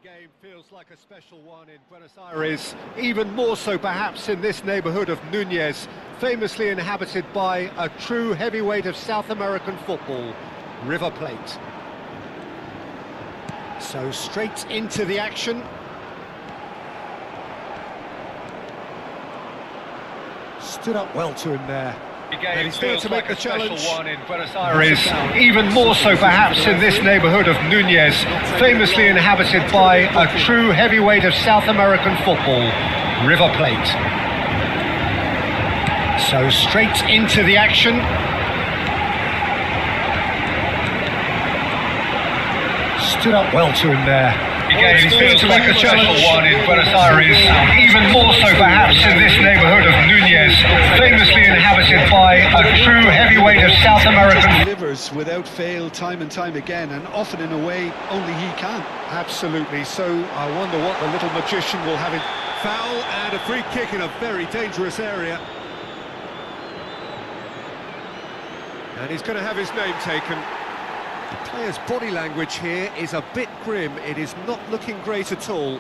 game feels like a special one in Buenos Aires, even more so perhaps in this neighbourhood of Núñez, famously inhabited by a true heavyweight of South American football, River Plate. So straight into the action. Stood up well to him there. And he's there to make the challenge. One in Buenos Aires, even more so perhaps in this neighbourhood of Núñez, famously inhabited by a true heavyweight of South American football, River Plate. So straight into the action. Stood up well to him there. Again, he's there to make the challenge. One in Buenos Aires, even more so perhaps in this neighbourhood of Núñez, famously inhabited by a true heavyweight of South American. Delivers without fail time and time again, and often in a way only he can. Absolutely. So I wonder what the little magician will have in. Foul and a free kick in a very dangerous area. And he's going to have his name taken. The player's body language here is a bit grim. It is not looking great at all.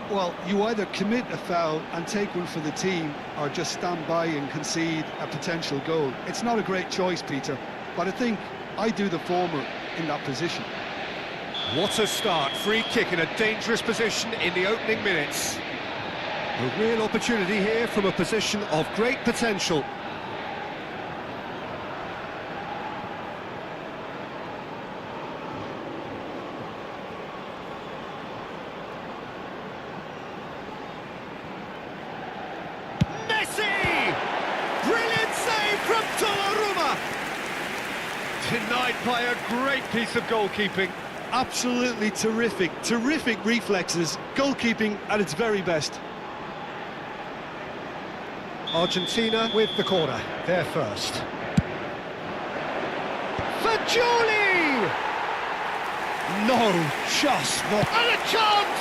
Well, you either commit a foul and take one for the team, or just stand by and concede a potential goal. It's not a great choice, Peter, but I think I do the former in that position. What a start. Free kick in a dangerous position in the opening minutes. A real opportunity here from a position of great potential. Denied by a great piece of goalkeeping. Absolutely terrific reflexes, goalkeeping at its very best. Argentina with the corner, they're first. Fagioli! No, just not. And a chance!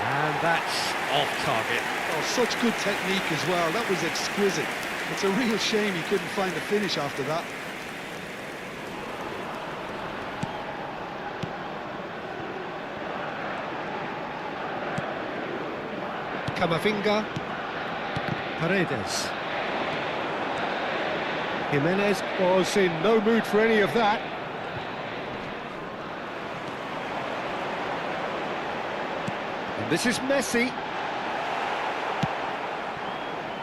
And that's off target. Oh, such good technique as well, that was exquisite. It's a real shame he couldn't find the finish after that. Camavinga, Paredes. Jimenez was in no mood for any of that. And this is Messi.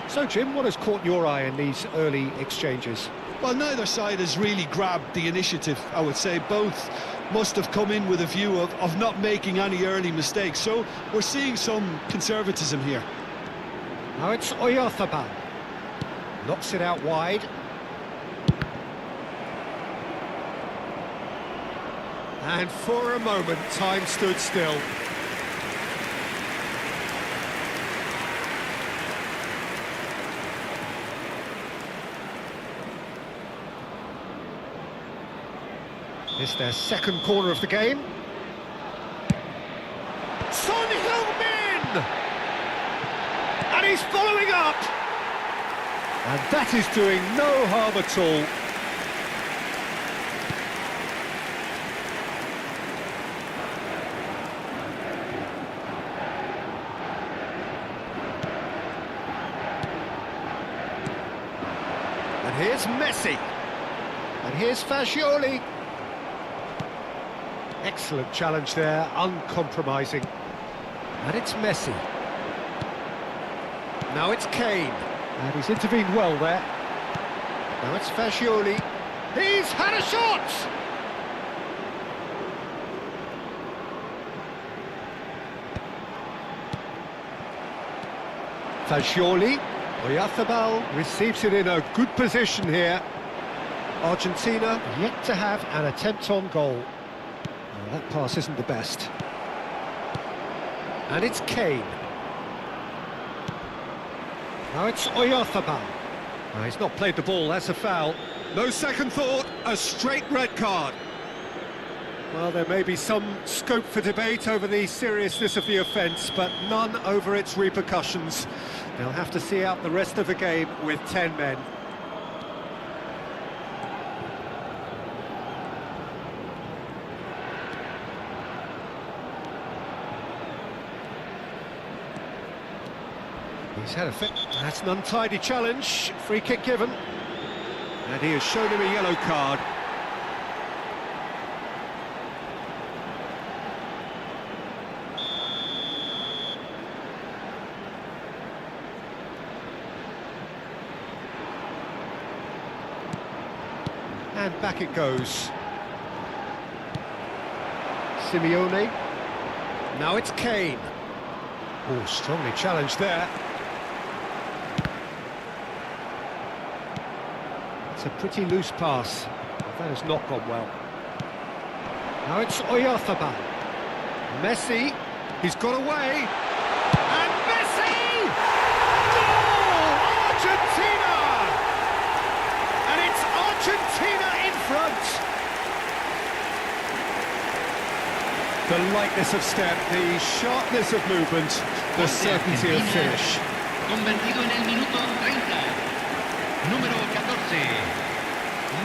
So, Jim, what has caught your eye in these early exchanges? Well, neither side has really grabbed the initiative, I would say. Both must have come in with a view of not making any early mistakes. So we're seeing some conservatism here. Now it's Oyarzabal. Knocks it out wide. And for a moment, time stood still. It's their second corner of the game. Son Heung-min! And he's following up! And that is doing no harm at all. And here's Messi. And here's Fagioli. Excellent challenge there, uncompromising. And it's Messi. Now it's Kane. And he's intervened well there. Now it's Fagioli. He's had a shot! Fagioli. Oyarzabal receives it in a good position here. Argentina yet to have an attempt on goal. That pass isn't the best. And it's Kane. Now it's Oyarzabal. No, he's not played the ball, that's a foul. No second thought, a straight red card. Well, there may be some scope for debate over the seriousness of the offence, but none over its repercussions. They'll have to see out the rest of the game with 10 men. He's had a fit. That's an untidy challenge. Free kick given. And he has shown him a yellow card. And back it goes. Simeone. Now it's Kane. Oh, strongly challenged there. It's a pretty loose pass, but that has not gone well. Now it's Oyarzabal. Messi, he's got away. And Messi! Goal! Argentina! And it's Argentina in front. The lightness of step, the sharpness of movement, the certainty of finish. Convertido en el minuto 30. Número 14.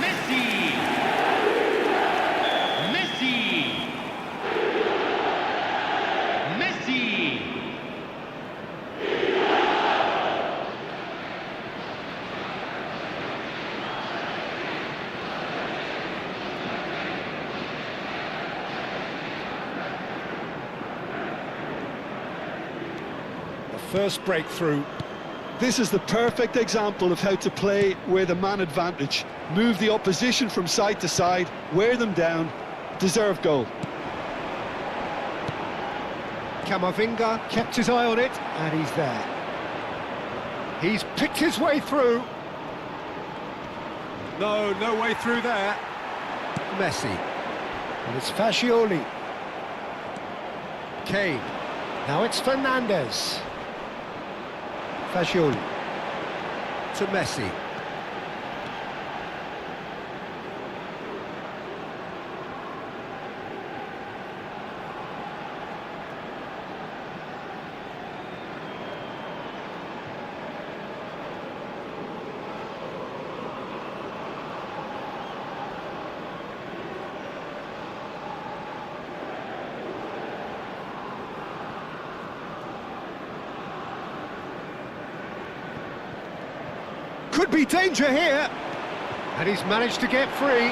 Messi. Messi. Messi. First breakthrough. This is the perfect example of how to play with a man advantage. Move the opposition from side to side, wear them down, deserve goal. Camavinga kept his eye on it, and he's there. He's picked his way through. No way through there. Messi. And it's Fascioli. Kane. Now it's Fernandez. Fascioli to Messi. Could be danger here, and he's managed to get free.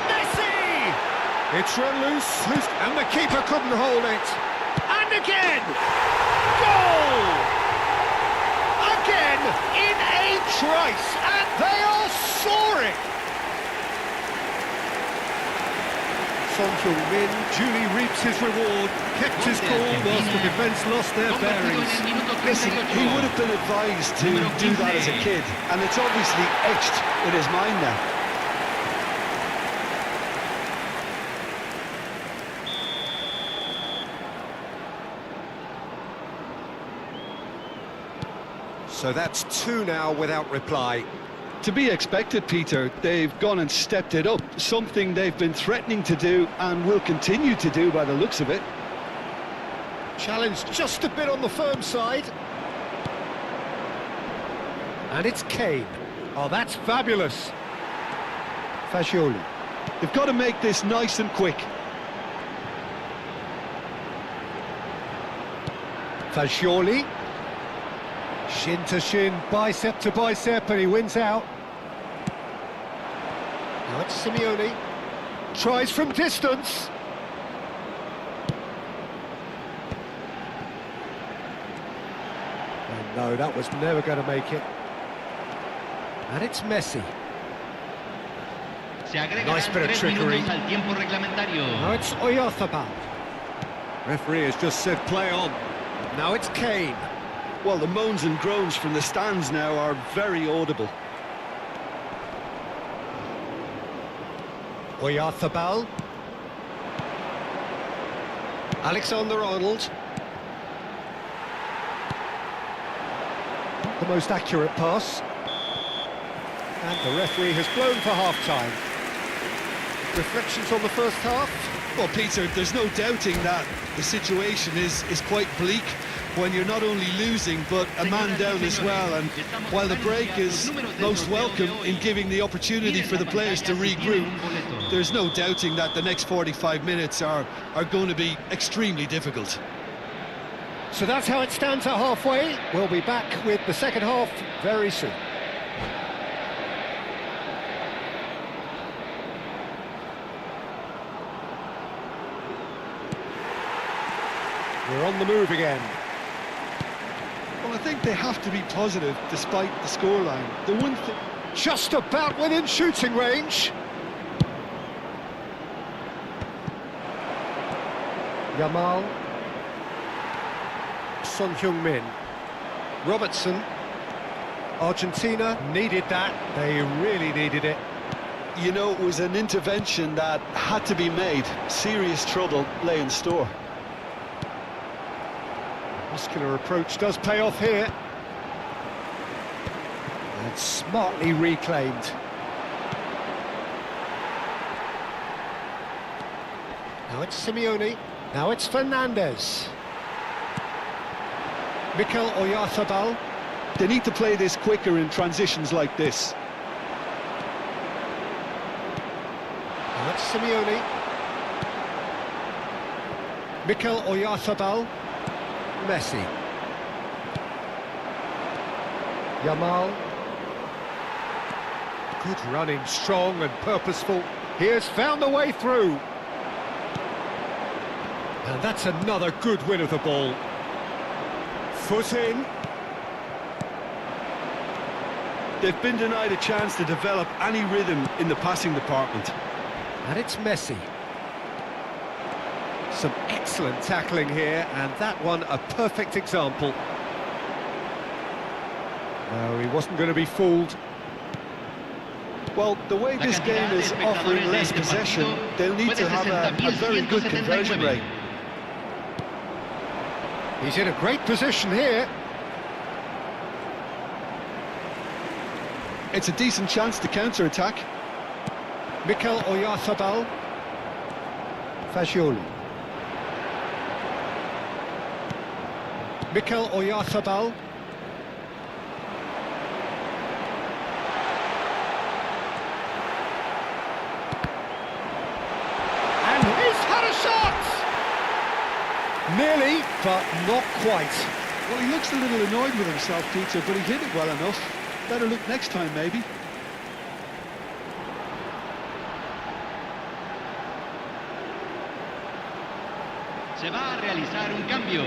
Messi! It's run loose, and the keeper couldn't hold it. And again! Goal! Again, in a trice, and they are soaring! Son Heung-min duly reaps his reward, kept his cool whilst the defence lost their bearings. Listen, he would have been advised to do that as a kid, and it's obviously etched in his mind now. So that's two now without reply. To be expected, Peter. They've gone and stepped it up, something they've been threatening to do and will continue to do by the looks of it. Challenged just a bit on the firm side. And it's Kane. Oh, that's fabulous. Fascioli. They've got to make this nice and quick. Fascioli. Shin to shin, bicep to bicep, and he wins out. Now it's Simeone. Tries from distance. And no, that was never going to make it. And it's Messi. Nice bit of trickery. Now it's Oyarzabal. Referee has just said play on. Now it's Kane. Well, the moans and groans from the stands now are very audible. Oyarzabal. Alexander-Arnold. The most accurate pass. And the referee has blown for half-time. Reflections on the first half? Well, Peter, there's no doubting that the situation is quite bleak when you're not only losing, but a man down as well. And while the break is most welcome in giving the opportunity for the players to regroup, there's no doubting that the next 45 minutes are going to be extremely difficult. So that's how it stands at halfway. We'll be back with the second half very soon. We're on the move again. Well, I think they have to be positive despite the scoreline. The one thing... Just about within shooting range. Yamal. Son Heung-min. Robertson. Argentina needed that. They really needed it. You know, it was an intervention that had to be made. Serious trouble lay in store. Muscular approach does pay off here. And smartly reclaimed. Now it's Simeone. Now it's Fernandez. Mikel Oyarzabal. They need to play this quicker in transitions like this. Now it's Simeone. Mikel Oyarzabal. Messi. Yamal. Good running, strong and purposeful. He has found the way through. And that's another good win of the ball. Foot in. They've been denied a chance to develop any rhythm in the passing department. And it's Messi. Some excellent tackling here, and that one a perfect example. No, he wasn't going to be fooled. Well, the way this game is offering less possession, they'll need to have a very good conversion rate. He's in a great position here. It's a decent chance to counter-attack. Mikel Oyarzabal. Fagioli. Mikel Oyarzabal. And he's had a shot! Nearly, but not quite. Well, he looks a little annoyed with himself, Peter, but he hit it well enough. Better look next time, maybe. Se va a realizar un cambio.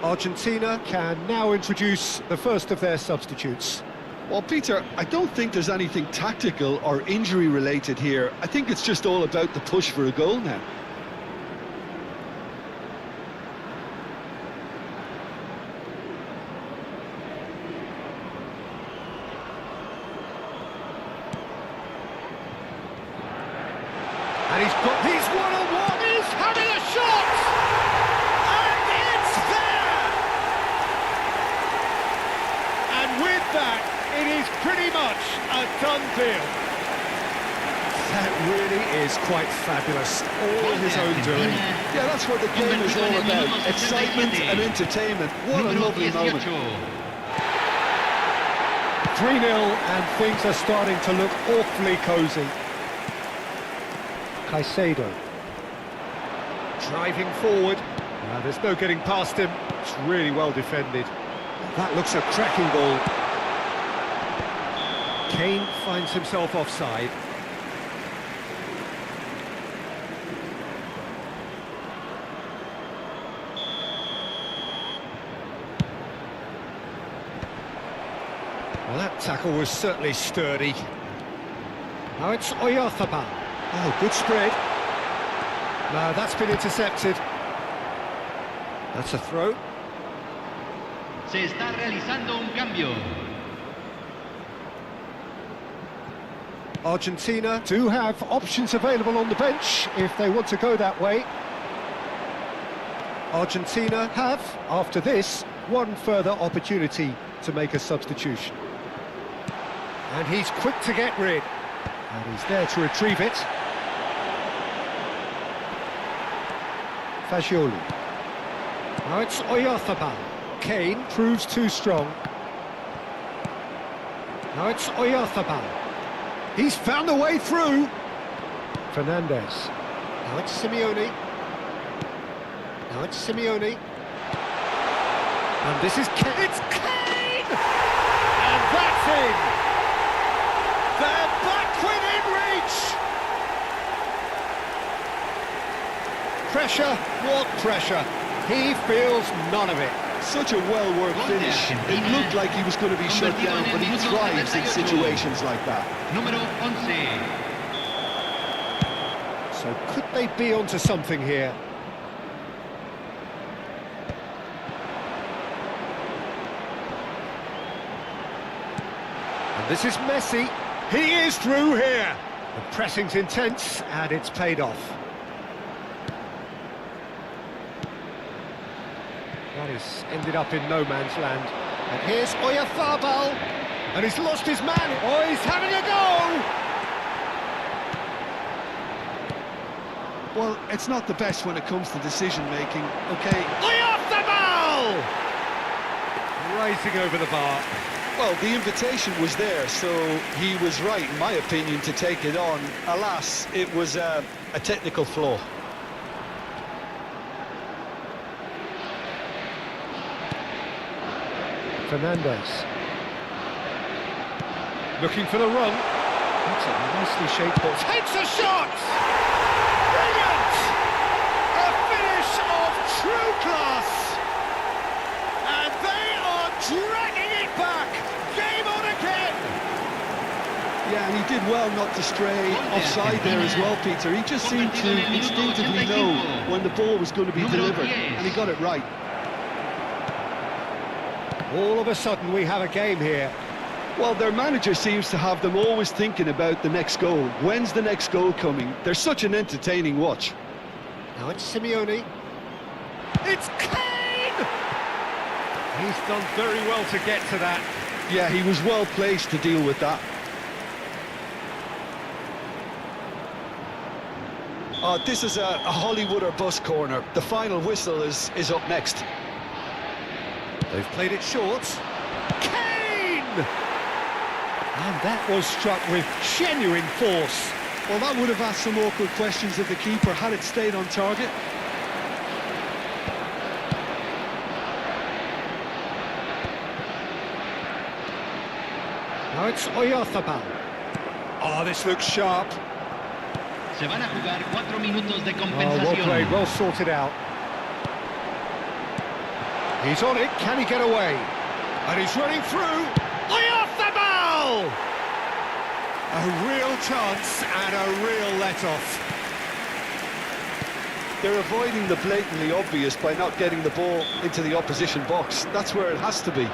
Argentina can now introduce the first of their substitutes. Well, Peter, I don't think there's anything tactical or injury-related here. I think it's just all about the push for a goal now. And he's one-on-one, he's having a shot! And it's there! And with that, it is pretty much a done deal. That really is quite fabulous, all his own doing. Yeah, that's what the game is all about. Excitement and entertainment. What a lovely moment. 3-0, and things are starting to look awfully cosy. Caicedo. Driving forward. There's no getting past him. It's really well defended. That looks a cracking ball. Kane finds himself offside. Well, that tackle was certainly sturdy. Now it's Oyarzabal. Oh, good spread. No, that's been intercepted. That's a throw. Se está realizando un cambio. Argentina do have options available on the bench if they want to go that way. Argentina have, after this, one further opportunity to make a substitution. And he's quick to get rid. And he's there to retrieve it. Fagioli. Now it's Oyarzabal. Kane proves too strong. Now it's Oyarzabal. He's found a way through. Fernandez. Now it's Simeone. Now it's Simeone. And this is Kane. It's Kane! And that's in! They're back within reach! Pressure, what pressure? He feels none of it. Such a well-worked finish. It looked like he was going to be shut down, but he thrives in situations like that. Número 11. So could they be onto something here? And this is Messi. He is through here. The pressing's intense and it's paid off. That has ended up in no man's land. And here's Oyarzabal. And he's lost his man. Oh, he's having a go! Well, it's not the best when it comes to decision-making, okay? Oyarzabal! Racing over the bar. Well, the invitation was there, so he was right, in my opinion, to take it on. Alas, it was a technical flaw. Fernandez. Looking for the run. That's a nicely shaped ball. Takes a shot! Brilliant! A finish of true class! And they are dragging it back! Game on again! Yeah, and he did well not to stray offside there as well, Peter. He just seemed to instinctively know when the ball was going to be delivered, and he got it right. All of a sudden we have a game here. Well, their manager seems to have them always thinking about the next goal. When's the next goal coming? They're such an entertaining watch. Now it's Simeone. It's Kane! He's done very well to get to that. Yeah, he was well placed to deal with that. This is a Hollywood or bust corner. The final whistle is up next. They've played it short. Kane! And that was struck with genuine force. Well, that would have asked some awkward questions of the keeper had it stayed on target. Now it's Oyarzabal. Oh, this looks sharp. Se van a jugar 4 minutos de Oh, well compensación. played, well sorted out. He's on it, can he get away? And he's running through. Oyarzabal! A real chance and a real let-off. They're avoiding the blatantly obvious by not getting the ball into the opposition box. That's where it has to be.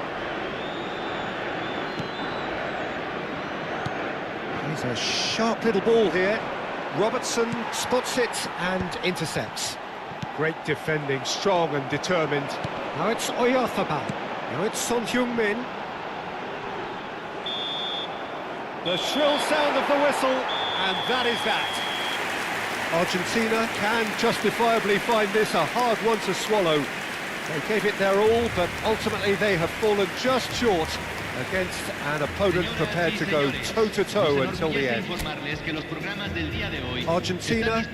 He's a sharp little ball here. Robertson spots it and intercepts. Great defending, strong and determined. Now it's Oyarzabal. Now it's Son Heung-min. The shrill sound of the whistle, and that is that. Argentina can justifiably find this a hard one to swallow. They gave it their all, but ultimately they have fallen just short against an opponent prepared to go toe-to-toe until the end. Argentina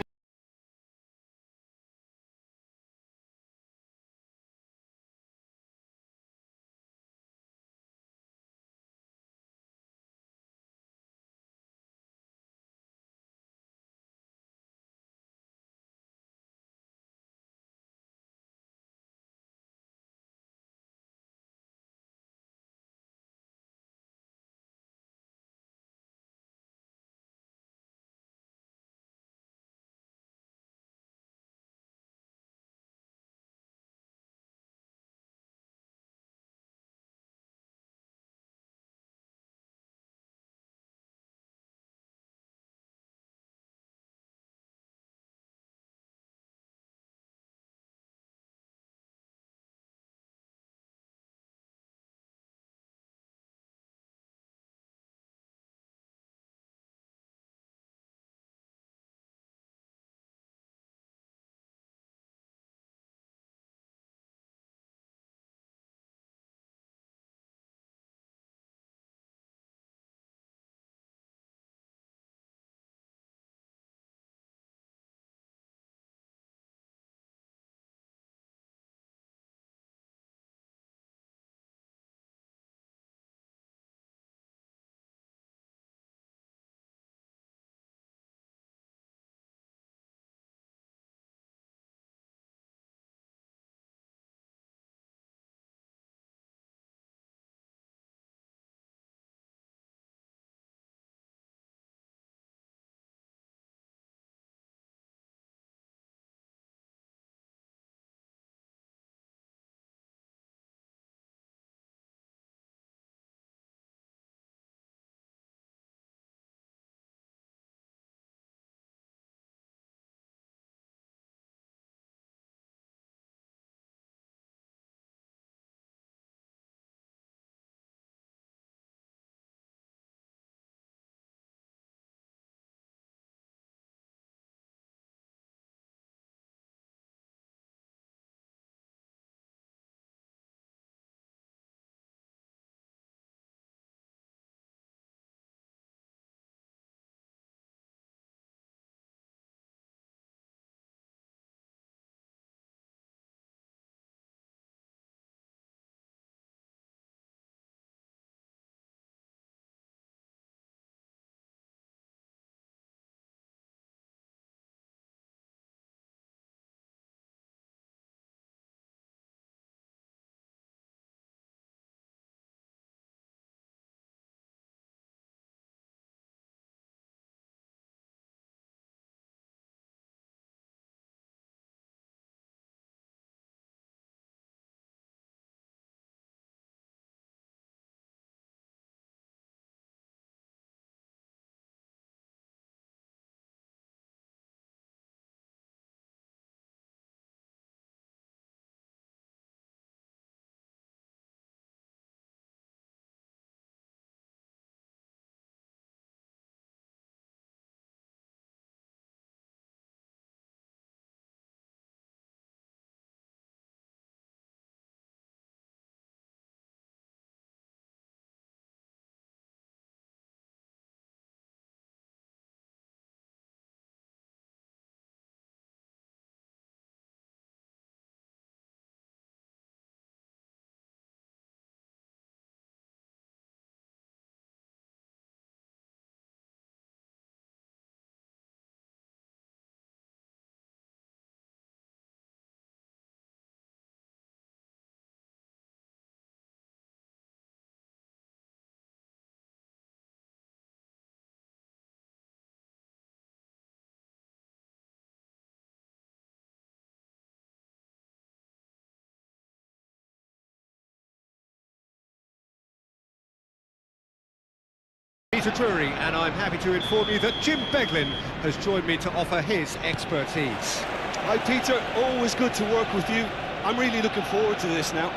Peter Drury, and I'm happy to inform you that Jim Beglin has joined me to offer his expertise. Hi Peter, always good to work with you. I'm really looking forward to this now.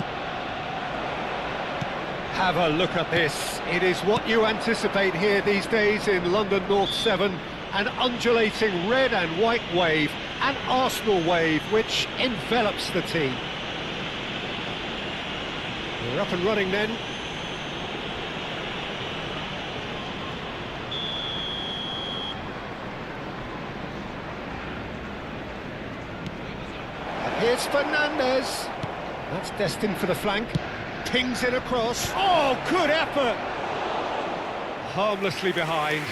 Have a look at this. It is what you anticipate here these days in London North 7. An undulating red and white wave, an Arsenal wave which envelops the team. We're up and running then. And here's Fernandez. That's destined for the flank. Pings it across. Oh, good effort! Harmlessly behind.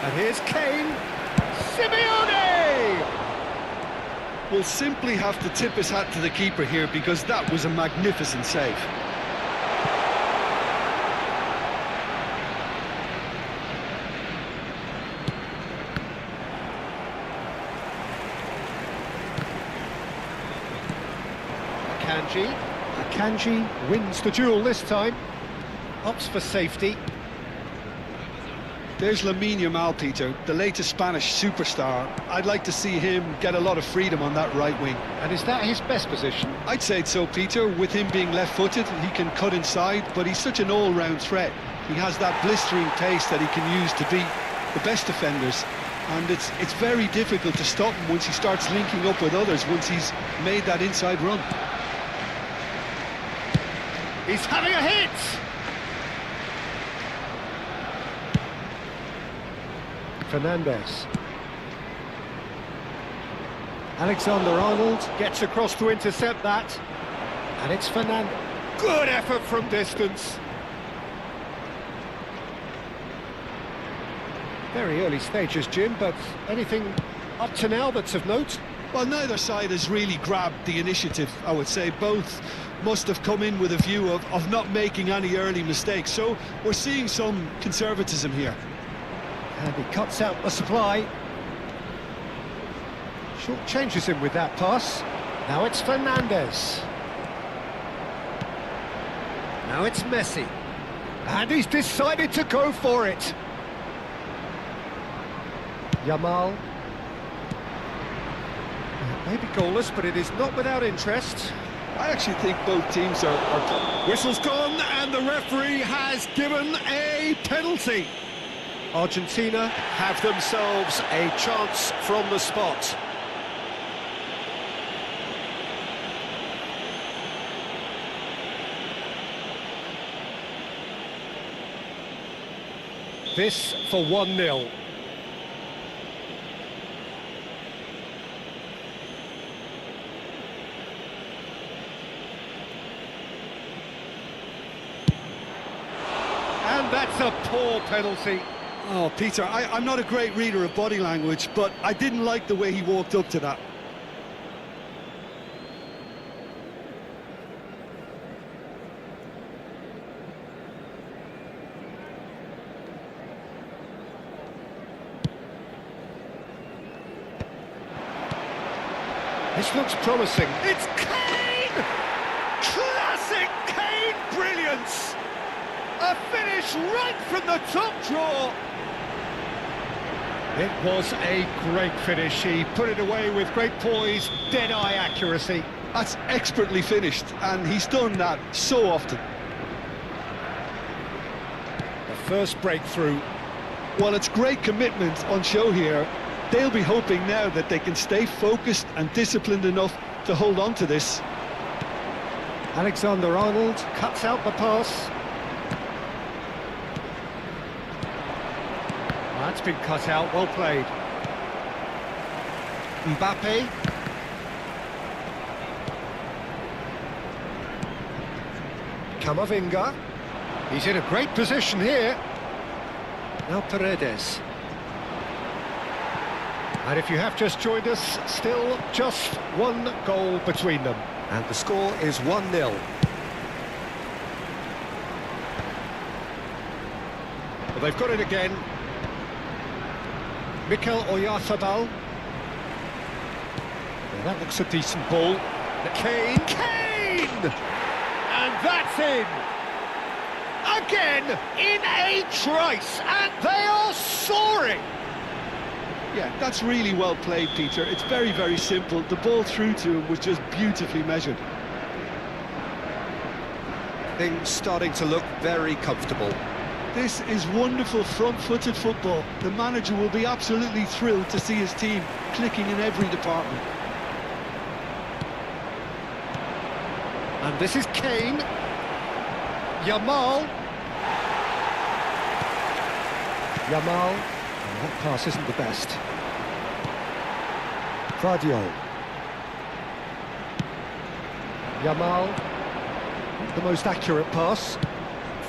And here's Kane. Simeone! We'll simply have to tip his hat to the keeper here because that was a magnificent save. Akanji wins the duel this time. Opts for safety. There's Lamine Yamal, Peter, the latest Spanish superstar. I'd like to see him get a lot of freedom on that right wing. And is that his best position? I'd say so, Peter. With him being left-footed, he can cut inside, but he's such an all-round threat. He has that blistering pace that he can use to beat the best defenders. And it's very difficult to stop him once he starts linking up with others, once he's made that inside run. He's having a hit! Fernandez. Alexander-Arnold gets across to intercept that. And it's Fernandez. Good effort from distance. Very early stages, Jim, but anything up to now that's of note? Well, neither side has really grabbed the initiative, I would say. Both must have come in with a view of not making any early mistakes. So we're seeing some conservatism here. And he cuts out the supply. Short changes him with that pass. Now it's Fernandez. Now it's Messi. And he's decided to go for it. Yamal. Maybe goalless, but it is not without interest. I actually think both teams are... Whistle's gone, and the referee has given a penalty. Argentina have themselves a chance from the spot. This for 1-0. And that's a poor penalty. Oh, Peter, I'm not a great reader of body language, but I didn't like the way he walked up to that. This looks promising. It's Kane! Classic Kane brilliance! A finish right from the top draw. It was a great finish. He put it away with great poise, dead-eye accuracy. That's expertly finished, and he's done that so often. The first breakthrough. Well, it's great commitment on show here. They'll be hoping now that they can stay focused and disciplined enough to hold on to this. Alexander-Arnold cuts out the pass. That's been cut out, well played. Mbappe. Camavinga. He's in a great position here. Now Paredes. And if you have just joined us, still just one goal between them. And the score is 1-0. Well, they've got it again. Mikel Oyarzabal. Well, that looks a decent ball. Kane! And that's in! Again, in a trice, and they are soaring! Yeah, that's really well played, Peter. It's very, very simple. The ball through to him was just beautifully measured. Things starting to look very comfortable. This is wonderful front-footed football. The manager will be absolutely thrilled to see his team clicking in every department. And this is Kane. Yamal. Yamal. Oh, that pass isn't the best. Vardio. Yamal. Not the most accurate pass.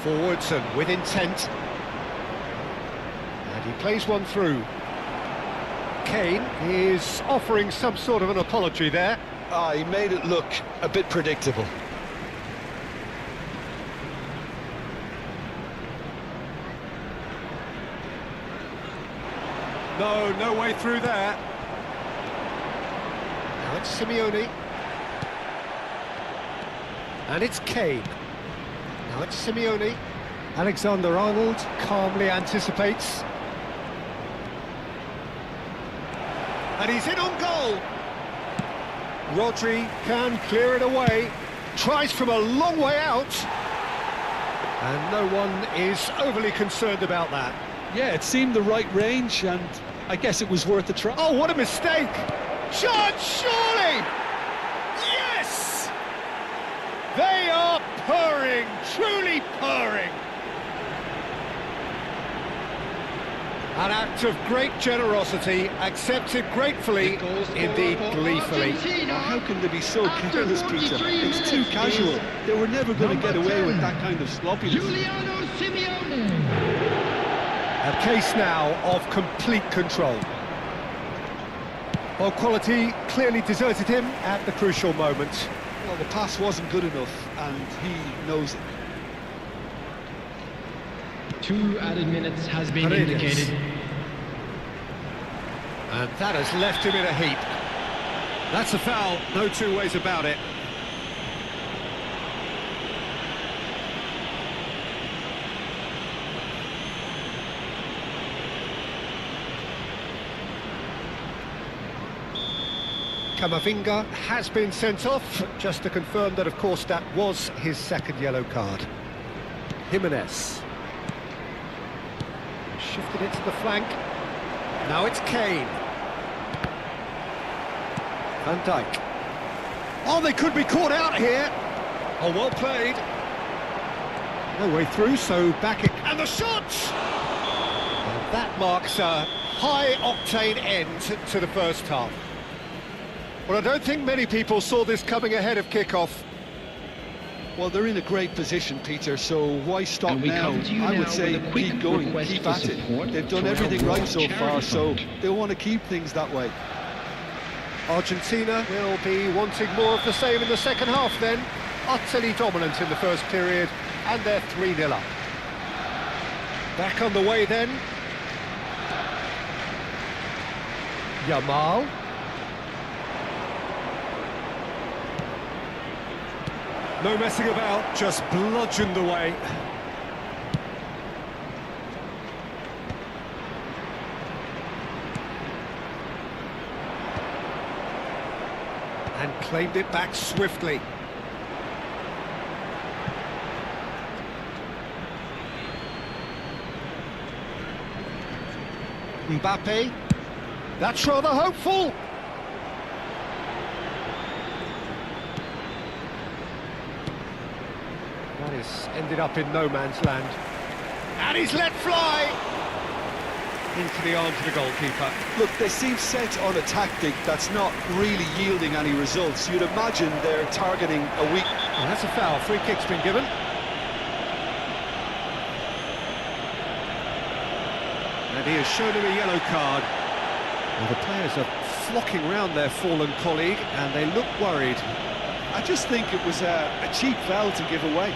Forwards and with intent. And he plays one through. Kane is offering some sort of an apology there. He made it look a bit predictable. No way through there. Now it's Simeone. And it's Kane. Now it's Simeone. Alexander-Arnold calmly anticipates. And he's in on goal. Rodri can clear it away. Tries from a long way out. And no one is overly concerned about that. Yeah, it seemed the right range, and I guess it was worth a try. Oh, what a mistake! Shot, surely! Yes! They are purring, truly purring. An act of great generosity, accepted gratefully, indeed gleefully. How can they be so careless, Peter? It's too casual. They were never going to get away with that kind of sloppiness. A case now of complete control. Well, quality clearly deserted him at the crucial moment. Well, the pass wasn't good enough, and he knows it. 2 added minutes has been Paredes. indicated. And that has left him in a heap. That's a foul, no two ways about it. Camavinga has been sent off, just to confirm that, of course, that was his second yellow card. Jimenez. Shifted it to the flank. Now it's Kane. Van Dijk. Oh, they could be caught out here. Oh, well played. No way through, so back it... And the shot! And that marks a high-octane end to the first half. Well, I don't think many people saw this coming ahead of kickoff. Well, they're in a great position, Peter, so why stop And we now? come to you I now would say with a quick keep going, request keep for at it. support They've done for our everything right World so far, Charity so Fund. they want to keep things that way. Argentina will be wanting more of the same in the second half then. Utterly dominant in the first period, and they're 3-0 up. Back on the way then. Yamal. No messing about, just bludgeoned away. And claimed it back swiftly. Mbappe. That's rather hopeful. That is ended up in no man's land. And he's let fly into the arms of the goalkeeper. Look, they seem set on a tactic that's not really yielding any results. You'd imagine they're targeting a weak... And that's a foul. Free kick's been given. And he has shown him a yellow card. Well, the players are flocking round their fallen colleague, and they look worried. I just think it was a cheap foul to give away.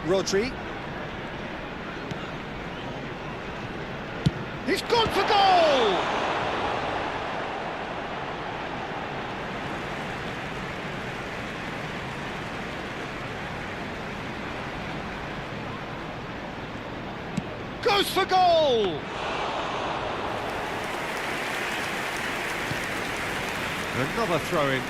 Rodri. He's gone for goal! Goes for goal! Another throw-in.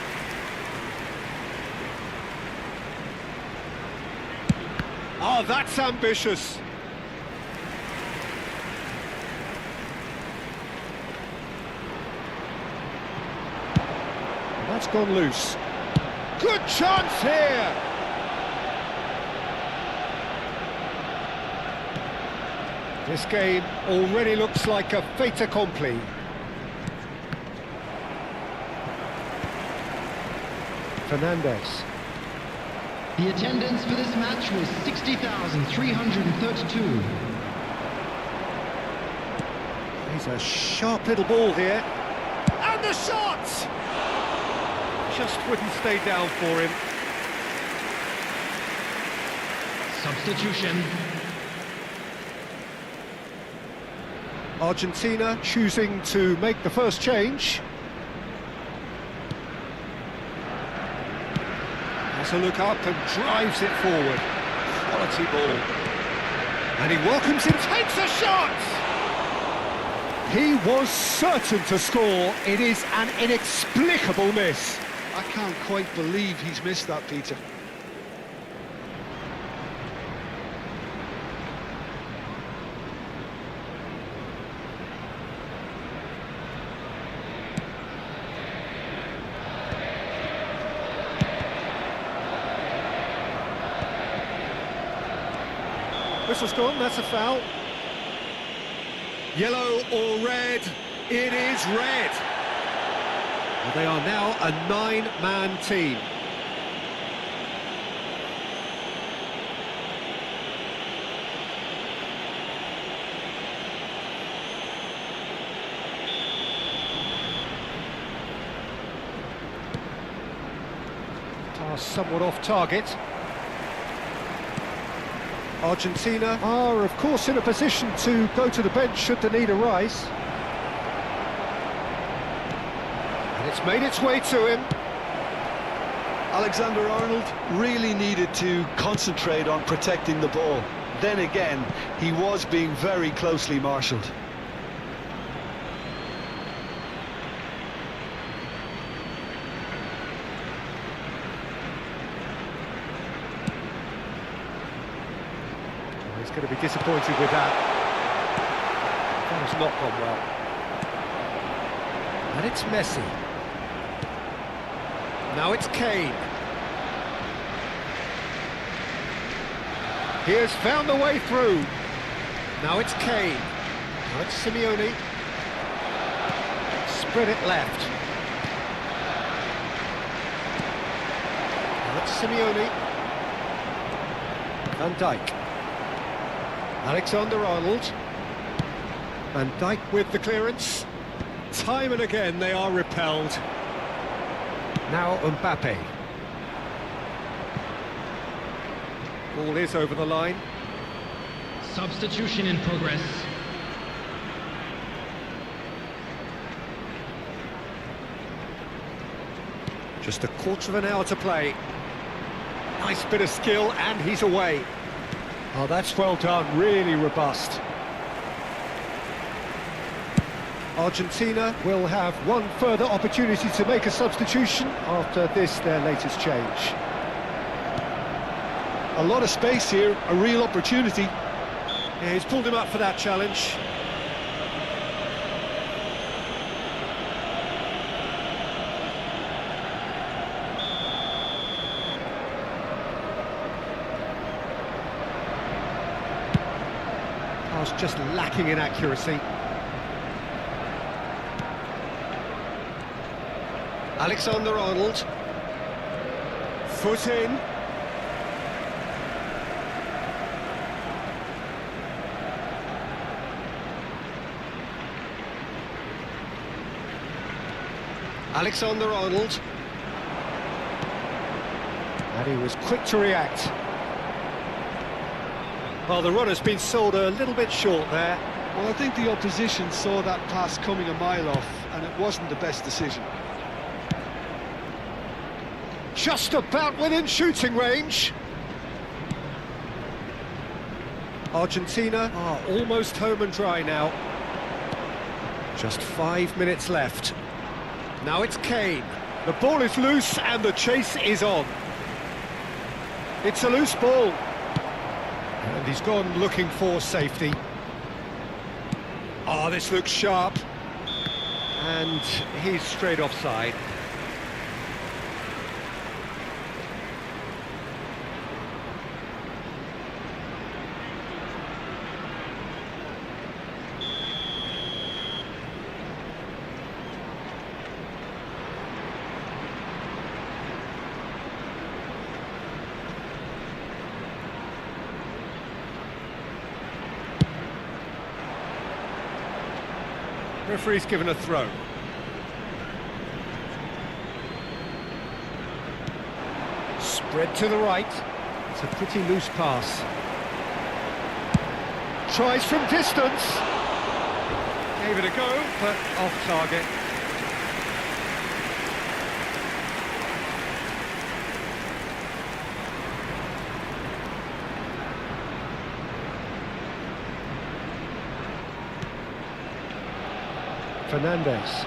Oh, that's ambitious. That's gone loose. Good chance here! This game already looks like a fait accompli. Fernandez. The attendance for this match was 60,332. He's a sharp little ball here. And the shot! Just wouldn't stay down for him. Substitution. Argentina choosing to make the first change. Has a look up and drives it forward. Quality ball. And he welcomes him, takes a shot! He was certain to score. It is an inexplicable miss. I can't quite believe he's missed that, Peter. Whistle's gone, that's a foul. Yellow or red? It is red. Well, they are now a 9-man team. Pass somewhat off target. Argentina are, of course, in a position to go to the bench should the need arise. And it's made its way to him. Alexander-Arnold really needed to concentrate on protecting the ball. Then again, he was being very closely marshalled. He's going to be disappointed with that. That has not gone well. And it's Messi. Now it's Kane. He has found a way through. Now it's Kane. Now it's Simeone. Spread it left. Now it's Simeone. Van Dijk. Alexander-Arnold. Van Dijk with the clearance. Time and again they are repelled. Now Mbappe. Ball is over the line. Substitution in progress. Just a quarter of an hour to play. Nice bit of skill and he's away. Oh, that's well done, really robust. Argentina will have one further opportunity to make a substitution after this, their latest change. A lot of space here, a real opportunity. Yeah, he's pulled him up for that challenge. Pass just lacking in accuracy. Alexander-Arnold. Foot in. Alexander-Arnold. And he was quick to react. Well, the run has been sold a little bit short there. Well, I think the opposition saw that pass coming a mile off, and it wasn't the best decision. Just about within shooting range. Argentina are almost home and dry now. Just 5 minutes left. Now it's Kane. The ball is loose and the chase is on. It's a loose ball. And he's gone looking for safety. Oh, this looks sharp. And he's straight offside. Referee's given a throw. Spread to the right. It's a pretty loose pass. Tries from distance. Gave it a go, but off target. Fernandez.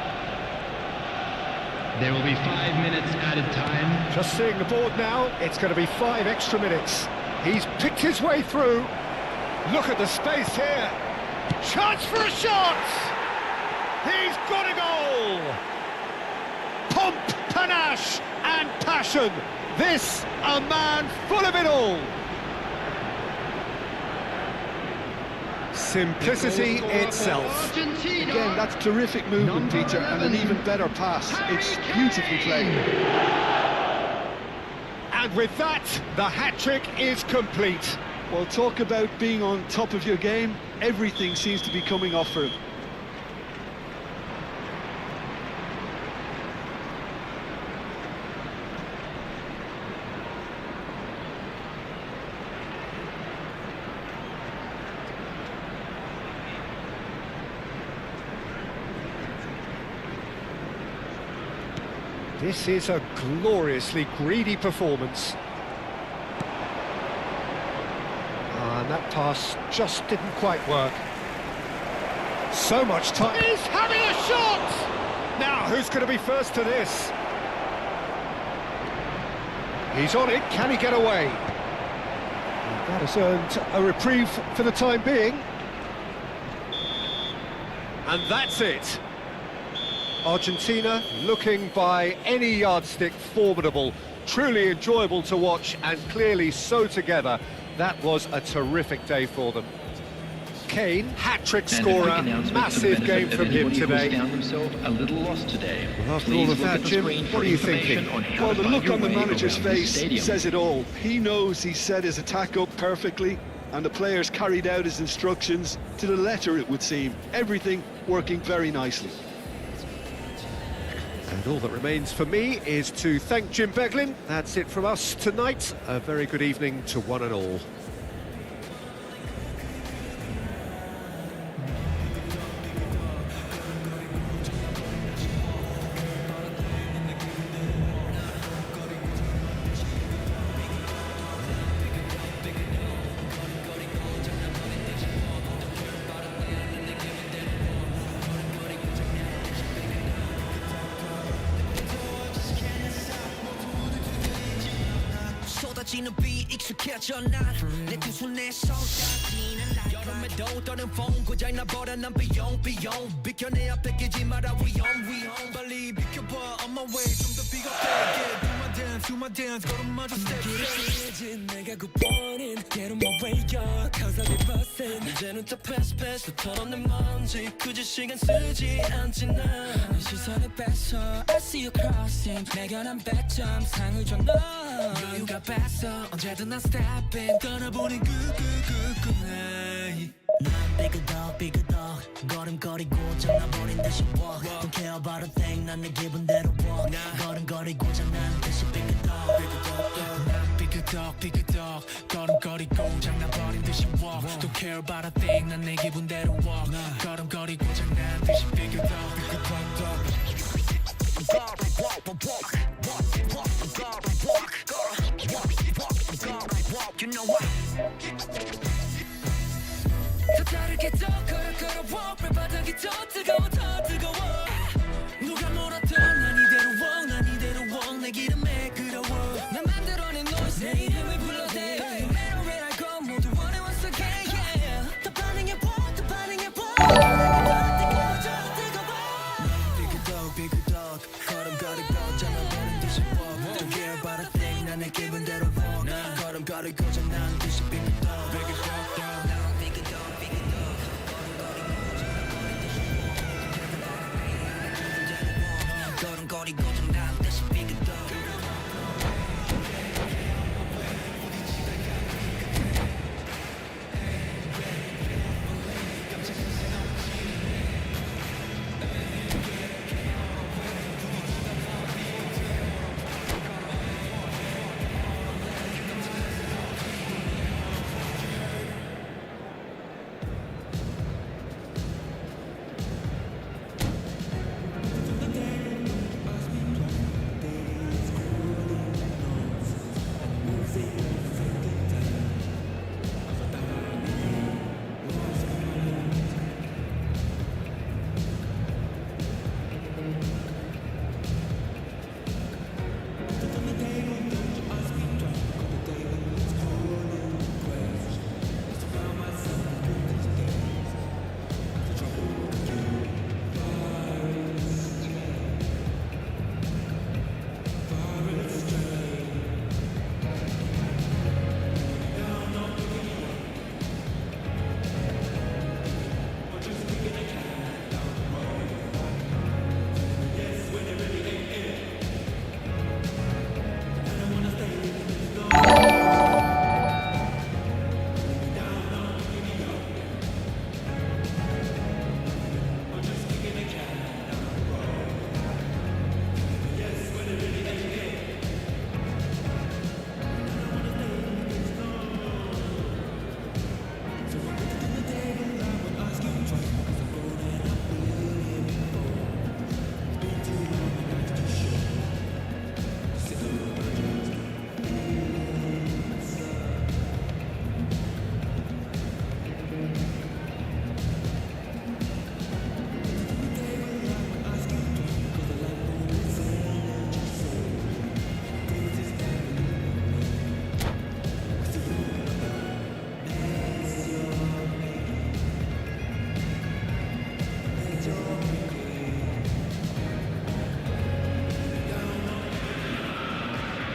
There will be 5 minutes added time. Just seeing the board now, it's going to be 5 extra minutes. He's picked his way through. Look at the space here. Chance for a shot! He's got a goal! Pomp, panache and passion. This, a man full of it all. Simplicity itself. Again, that's terrific movement, Peter, and an even better pass. It's beautifully played. And with that, the hat-trick is complete. Well, talk about being on top of your game. Everything seems to be coming off for him. This is a gloriously greedy performance. And that pass just didn't quite work. So much time. He's having a shot! Now, who's going to be first to this? He's on it. Can he get away? And that has earned a reprieve for the time being. And that's it. Argentina looking by any yardstick formidable, truly enjoyable to watch and clearly so together. That was a terrific day for them. Kane, hat-trick scorer, massive game from him today. Found himself a little lost today. Well, after all of that, Jim, what are you thinking? Well, the look on the manager's face says it all. He knows he set his attack up perfectly, and the players carried out his instructions to the letter, it would seem. Everything working very nicely. And all that remains for me is to thank Jim Beglin. That's it from us tonight. A very good evening to one and all. 쏟아지는 비 익숙해져 난 내 두 손에 쏟아지는 여름에도 떠는 风고장 나버려 난 비용 비켜내 앞에 끼지 마라 위험 빨리 비켜봐 on my way 좀 더 비겁해 do my dance 걸음마저 step 길어진 내가 9번인 get on my way up cause I'll be bustin' 이제는 다 패스 털어낸 먼지 굳이 시간 쓰지 않지 난 시선을 뺏어 I see you crossing 내가 난 100점 상을 줘 너 여유가 뺐어 언제든 난 stepping 떠나보는 난 삐그덕 걸음거리고 장나버린 듯이 walk Don't care about a thing 난 내 기분대로 walk 걸음거리고 장나는 듯이 삐그덕 난 삐그덕 걸음거리고 장나버린 듯이 walk care about a thing 난 내 기분대로 walk 걸음걸이 고장난 듯이 삐끗덕 You know what? 더 다르게 더 걸어 walk 발바닥이 더 뜨거워 누가 뭐라든 난 이대로 walk 내 기름에 끓여워 난 만들어낸 noise 내 이름을 불러대 Where I go 모두 원해 once again yeah 더 반응해 walk 삐그덕 걸음걸이 뻗어나가는 듯이 walk Don't care about a thing 난 내 기분대로 walk 걸음걸이 고장난 듯이 삐그덕 걸음걸이 고장난 듯이 삐그덕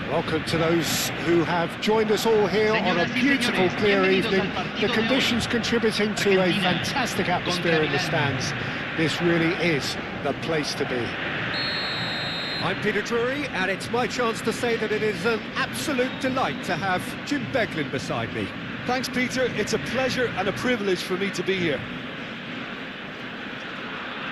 Welcome to those who have joined us all here on a beautiful, clear evening. The conditions contributing to a fantastic atmosphere in the stands. This really is the place to be. I'm Peter Drury, and it's my chance to say that it is an absolute delight to have Jim Beglin beside me. Thanks, Peter. It's a pleasure and a privilege for me to be here.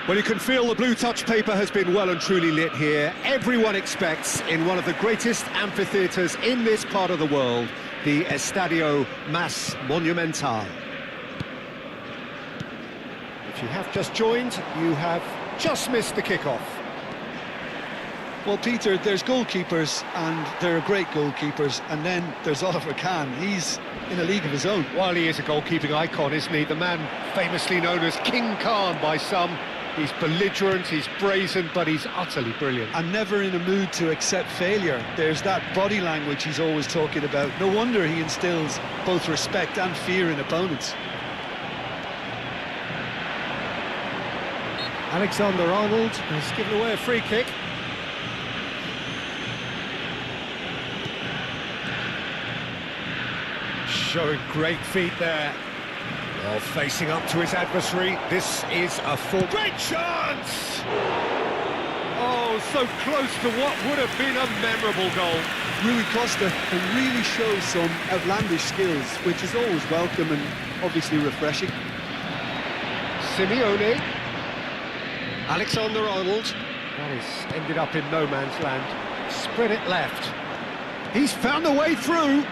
Well, you can feel the blue touch paper has been well and truly lit here. Everyone expects in one of the greatest amphitheatres in this part of the world, the Estadio Mas Monumental. If you have just joined, you have just missed the kickoff. Well, Peter, there's goalkeepers, and there are great goalkeepers, and then there's Oliver Kahn. He's in a league of his own. Well, he is a goalkeeping icon, isn't he? The man famously known as King Khan by some. He's belligerent, he's brazen, but he's utterly brilliant. And never in a mood to accept failure. There's that body language he's always talking about. No wonder he instills both respect and fear in opponents. Alexander-Arnold has given away a free kick. Showing great feet there. Well, facing up to his adversary, this is a full... Great chance! Oh, so close to what would have been a memorable goal. Rui Costa can really show some outlandish skills, which is always welcome and obviously refreshing. Simeone. Alexander-Arnold. That is ended up in no man's land. Spread it left. He's found a way through.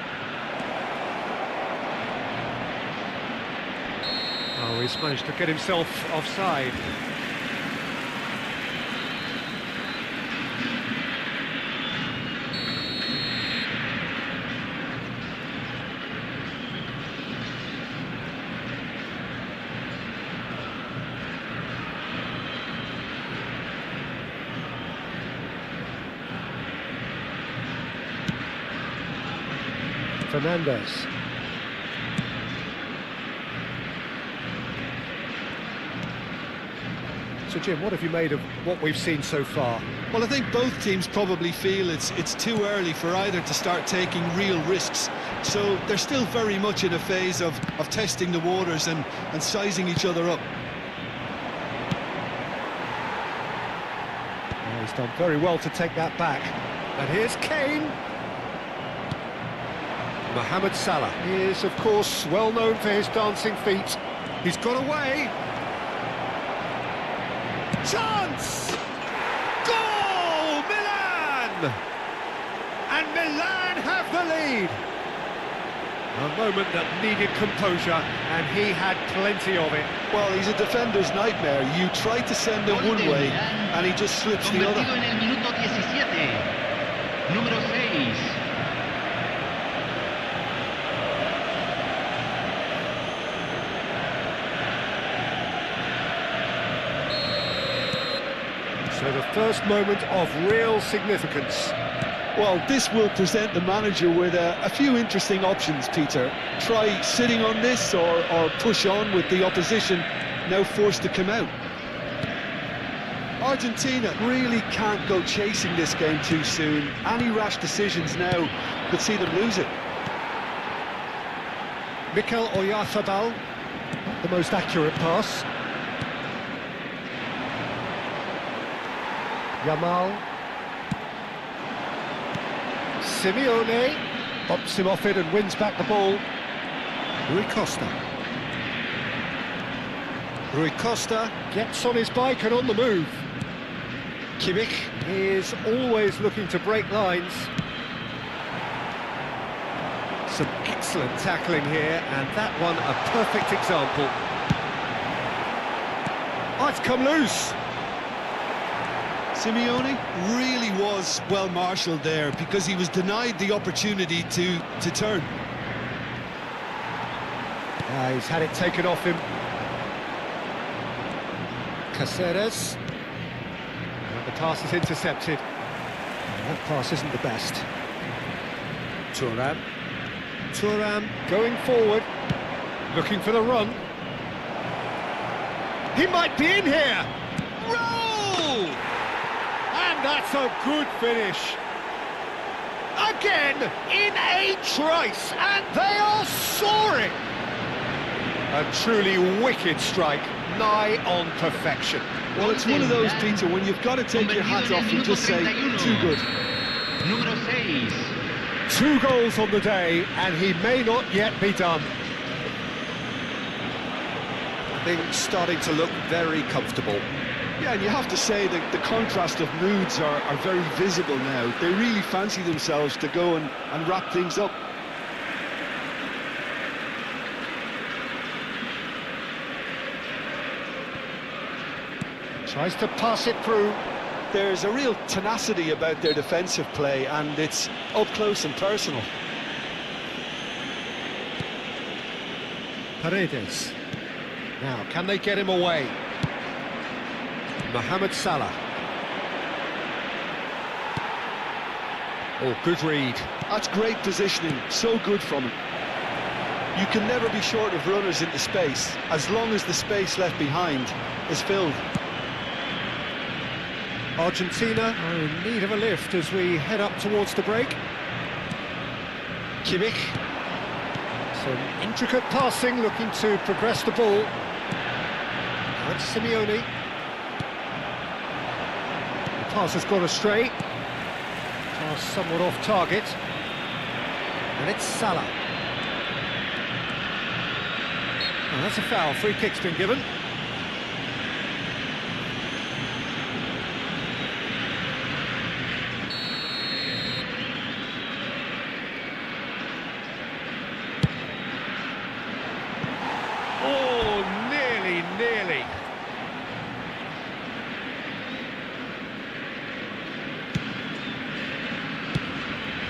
Oh, he's managed to get himself offside. Fernandez. So Jim, what have you made of what we've seen so far? Well, I think both teams probably feel it's too early for either to start taking real risks. So they're still very much in a phase of testing the waters and sizing each other up. Oh, he's done very well to take that back. And here's Kane. Mohamed Salah. He is, of course, well known for his dancing feet. He's got away. Chance! Goal! Milan! And Milan have the lead. A moment that needed composure, and he had plenty of it. Well, he's a defender's nightmare. You try to send it one way, and he just slips the other. Convertido en el minuto 17. Número 6. So the first moment of real significance. Well, this will present the manager with a few interesting options, Peter. Try sitting on this or push on with the opposition now forced to come out. Argentina really can't go chasing this game too soon. Any rash decisions now could see them lose it. Mikel Oyarzabal, the most accurate pass. Yamal. Simeone bumps him off it and wins back the ball. Rui Costa. Rui Costa gets on his bike and on the move. Kimmich is always looking to break lines. Some excellent tackling here, and that one a perfect example. Oh, it's come loose. Simeone really was well marshalled there because he was denied the opportunity to turn. He's had it taken off him. Caceres. And the pass is intercepted. And that pass isn't the best. Thuram. Thuram going forward, looking for the run. He might be in here. Roll! And that's a good finish. Again, in a trice, and they are soaring. A truly wicked strike, nigh on perfection. Well, it's one of those, Peter, when you've got to take your hat off and just say, too good. Número 6. 2 goals on the day, and he may not yet be done. Things starting to look very comfortable. Yeah, and you have to say that the contrast of moods are very visible now. They really fancy themselves to go and wrap things up. Tries to pass it through. There's a real tenacity about their defensive play, and it's up close and personal. Paredes. Now, can they get him away? Mohamed Salah. Oh, good read. That's great positioning, so good from him. You can never be short of runners into space, as long as the space left behind is filled. Argentina are in need of a lift as we head up towards the break. Kimmich. Some intricate passing, looking to progress the ball. That's Simeone. The pass has gone astray. Pass somewhat off target. And it's Salah. Oh, that's a foul. Free kick's been given.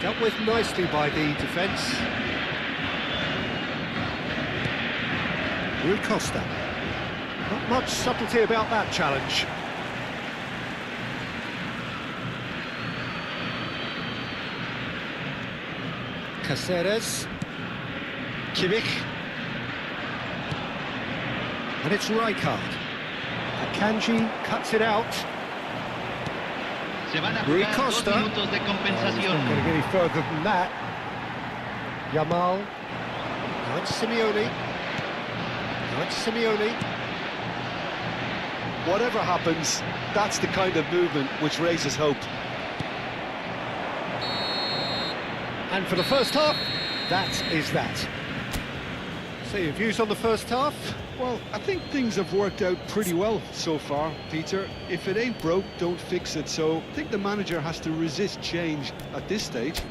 Dealt with nicely by the defence. Rui Costa. Not much subtlety about that challenge. Caceres. Kimmich. And it's Rijkaard. Akanji cuts it out. Se van a Rui jugar 2 Costa. minutos de Not compensación. going to get any further than that. Yamal. Now it's Simeone. Now it's Simeone. Whatever happens, that's the kind of movement which raises hope. And for the first half, that is that. So your views on the first half? Well, I think things have worked out pretty well so far, Peter. If it ain't broke, don't fix it. So I think the manager has to resist change at this stage.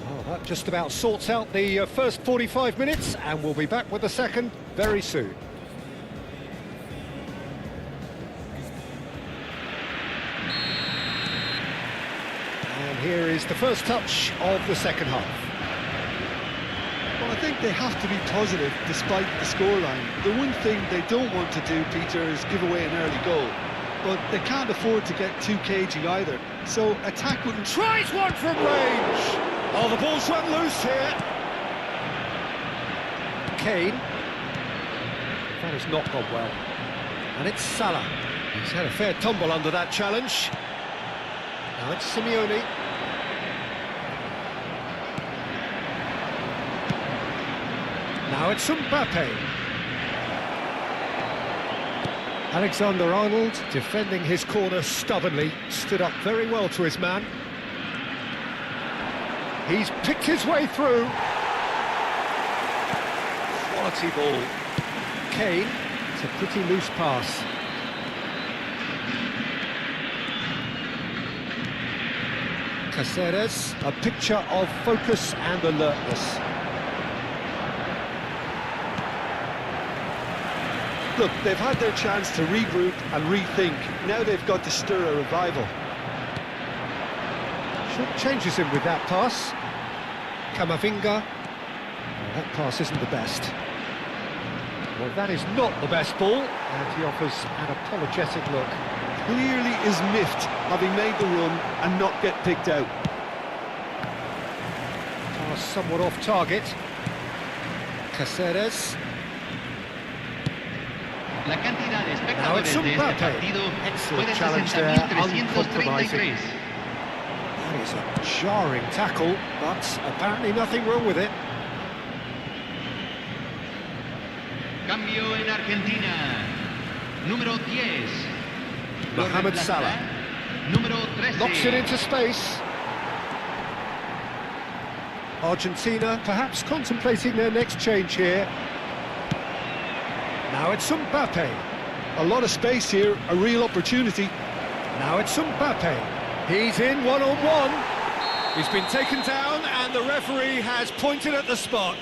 Well, that just about sorts out the first 45 minutes, and we'll be back with the second very soon. And here is the first touch of the second half. Well, I think they have to be positive despite the scoreline. The one thing they don't want to do, Peter, is give away an early goal. But they can't afford to get too cagey either. So attack wouldn't... Tries one from range! Oh, the ball's run loose here. Kane. That has not gone well. And it's Salah. He's had a fair tumble under that challenge. Now it's Simeone. Now it's Mbappe. Alexander-Arnold defending his corner stubbornly, stood up very well to his man. He's picked his way through. Quality ball. Kane, it's a pretty loose pass. Caceres, a picture of focus and alertness. Look, they've had their chance to regroup and rethink. Now they've got to stir a revival. Short changes him with that pass. Camavinga. Oh, that pass isn't the best. Well, that is not the best ball, and he offers an apologetic look. Clearly is miffed, having made the run and not get picked out. Pass somewhat off target. Caceres. La cantidad de Now it's espectadores de este Mbappe. partido Excellent fue de challenge there, 60.333. That is a jarring tackle, but apparently nothing wrong with it. Cambio en Argentina. Número 10. Lo Mohamed reemplazará Salah. Número 13. Knocks it into space. Argentina perhaps contemplating their next change here. Now it's Mbappe. A lot of space here, a real opportunity. Now it's Mbappe. He's in one-on-one. He's been taken down and the referee has pointed at the spot.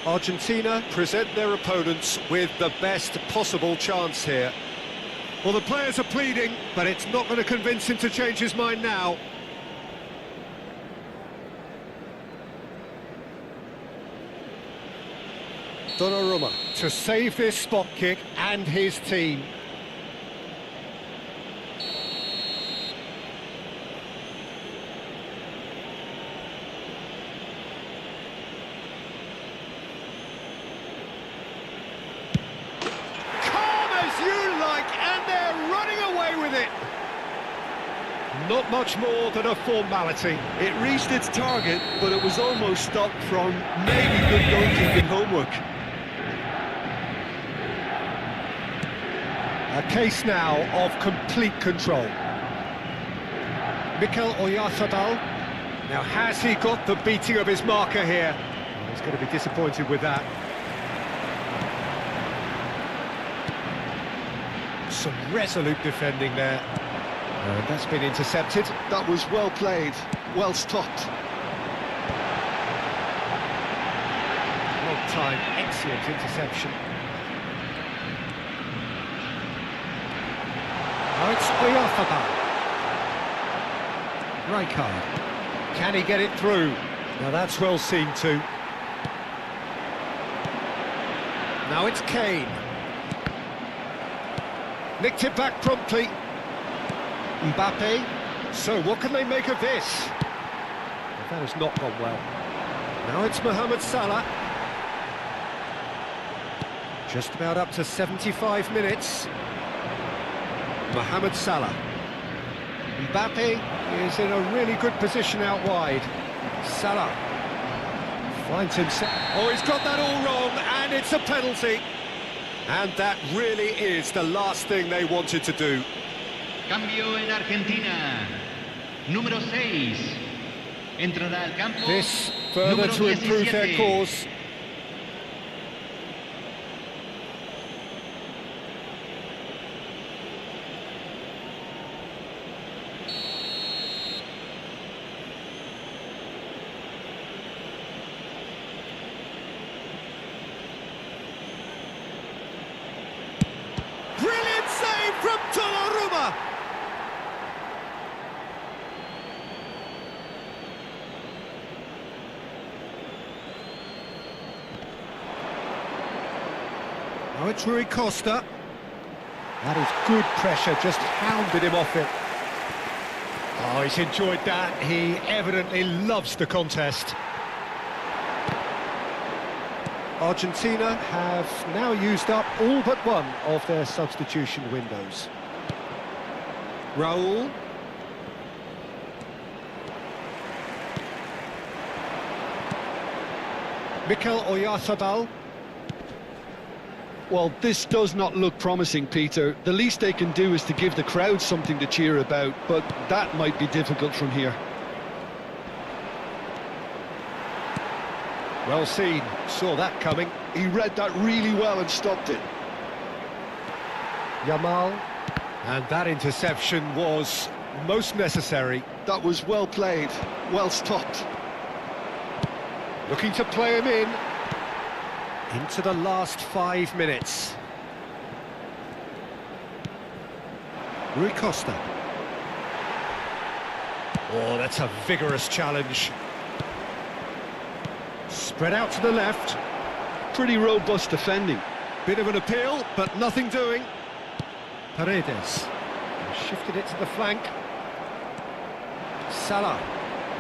Argentina present their opponents with the best possible chance here. Well, the players are pleading, but it's not going to convince him to change his mind now. Donnarumma to save this spot kick and his team. Calm as you like, and they're running away with it. Not much more than a formality. It reached its target, but it was almost stopped from maybe good goalkeeping homework. A case now of complete control. Mikel Oyarzabal. Now, has he got the beating of his marker here? Oh, he's going to be disappointed with that. Some resolute defending there. And that's been intercepted. That was well played, well stopped. Long-time, excellent interception. Now it's Oyarzabal. Rijkaard. Can he get it through? Now that's well seen too. Now it's Kane. Nicked it back promptly. Mbappe. So what can they make of this? That has not gone well. Now it's Mohamed Salah. Just about up to 75 minutes. Mohamed Salah. Mbappe is in a really good position out wide. Salah finds himself... Oh, he's got that all wrong, and it's a penalty. And that really is the last thing they wanted to do. Cambio en Argentina. Número 6. Entrará al campo. This further to improve their cause. Brilliant save from Donnarumma. Now it's Rui Costa. That is good pressure, just hounded him off it. Oh, he's enjoyed that. He evidently loves the contest. Argentina have now used up all but one of their substitution windows. Raul. Mikel Oyarzabal. Well, this does not look promising, Peter. The least they can do is to give the crowd something to cheer about, but that might be difficult from here. Well seen, saw that coming. He read that really well and stopped it. Yamal. And that interception was most necessary. That was well played, well stopped. Looking to play him in. Into the last 5 minutes. Rui Costa. Oh, that's a vigorous challenge. Spread out to the left. Pretty robust defending. Bit of an appeal, but nothing doing. Paredes. Shifted it to the flank. Salah.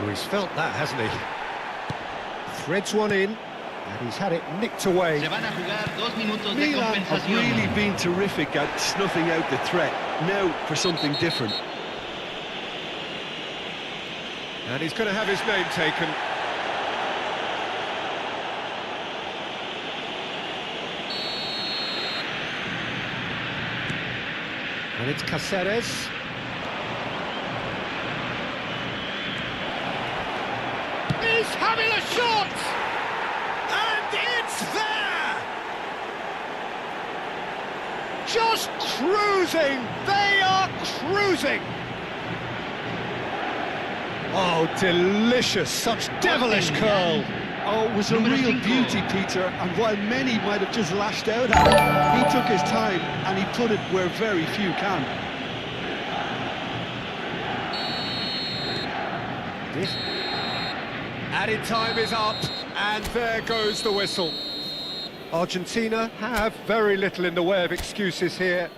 Oh, he's felt that, hasn't he? Threads one in. And he's had it nicked away. Se van a jugar 2 minutos de Milan have compensación. really been terrific at snuffing out the threat. Now for something different. And he's going to have his name taken. And it's Cáceres. He's having a shot! And it's there! Just cruising! They are cruising! Oh, delicious! Such devilish curl! Oh, it was a Numero real 5. beauty, Peter, and while many might have just lashed out at it, he took his time and he put it where very few can. This added time is up, and there goes the whistle. Argentina have very little in the way of excuses here.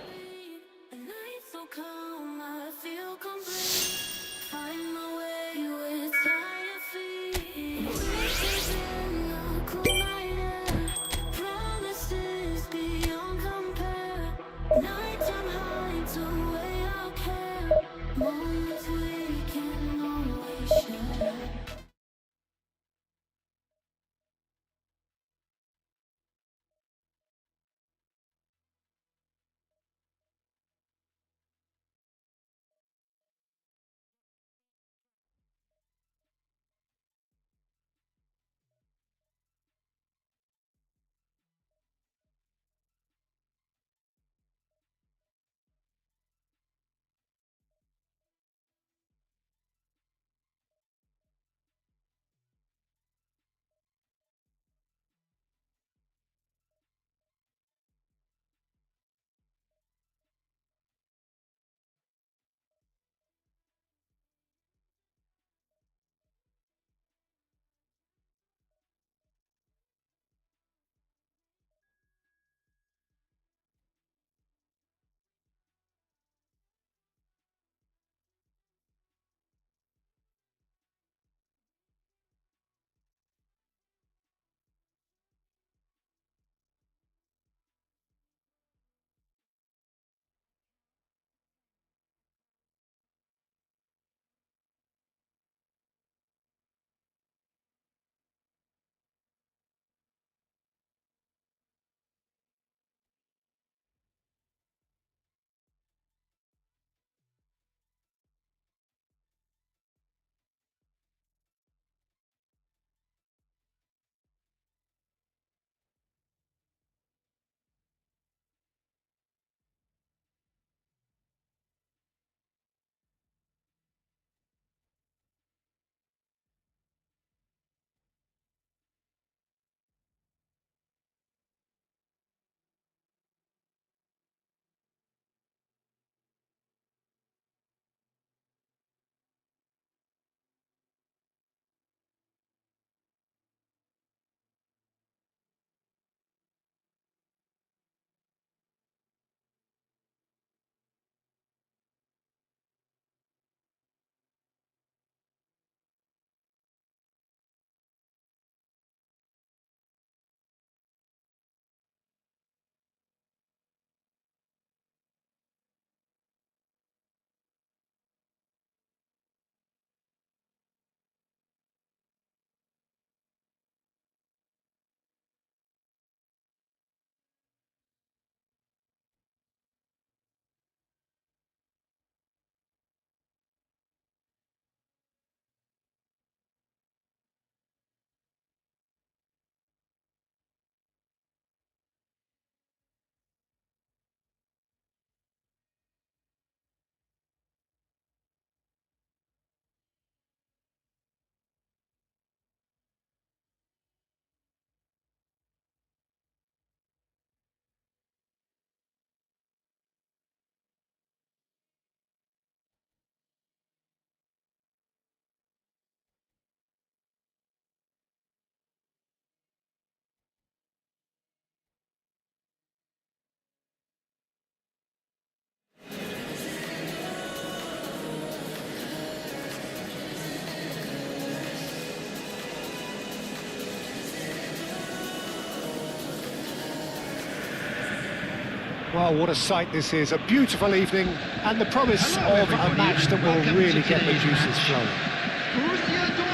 Well, what a sight this is. A beautiful evening and the promise of a match that will really get the juices flowing.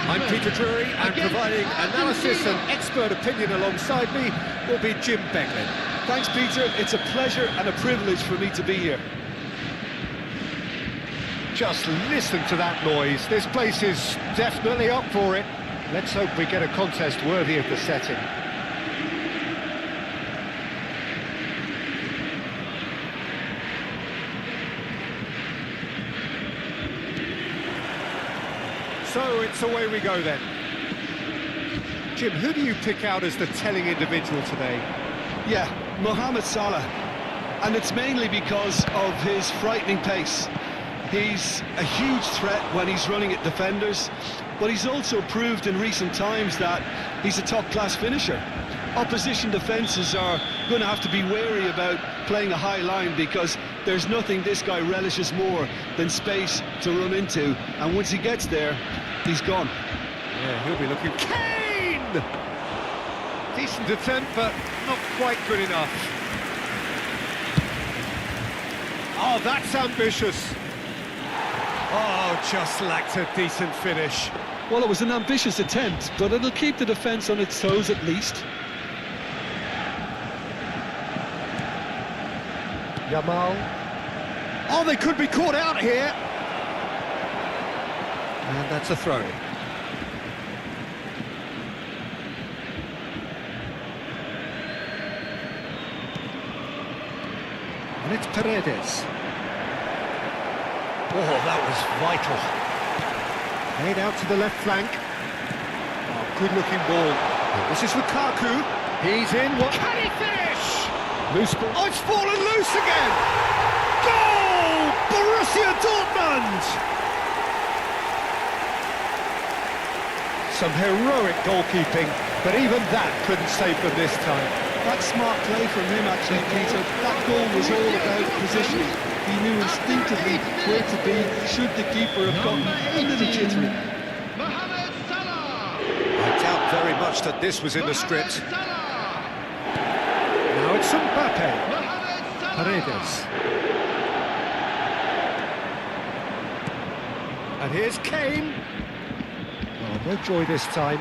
I'm Peter Drury, and providing analysis and expert opinion alongside me will be Jim Beglin. Thanks, Peter. It's a pleasure and a privilege for me to be here. Just listen to that noise. This place is definitely up for it. Let's hope we get a contest worthy of the setting. So it's away we go then. Jim, who do you pick out as the telling individual today? Yeah, Mohamed Salah. And it's mainly because of his frightening pace. He's a huge threat when he's running at defenders, but he's also proved in recent times that he's a top-class finisher. Opposition defences are going to have to be wary about playing a high line, because there's nothing this guy relishes more than space to run into, and once he gets there, he's gone. Yeah, he'll be looking... Kane! Decent attempt, but not quite good enough. Oh, that's ambitious. Oh, just lacked a decent finish. Well, it was an ambitious attempt, but it'll keep the defence on its toes at least. Yamal. Oh, they could be caught out here. And that's a throw. And it's Paredes. Oh, that was vital. Played out to the left flank. Oh, good-looking ball. This is Lukaku. He's in. What can he finish? Loose ball. Oh, it's fallen loose again. Goal! Borussia Dortmund! Some heroic goalkeeping, but even that couldn't save them this time. That's smart play from him, actually, Peter. That goal was all about positioning. He knew instinctively where to be should the keeper have gotten a little jittery. Mohamed Salah. I doubt very much that this was in the script. Now it's Mbappe. Paredes. And here's Kane. Oh, no joy this time.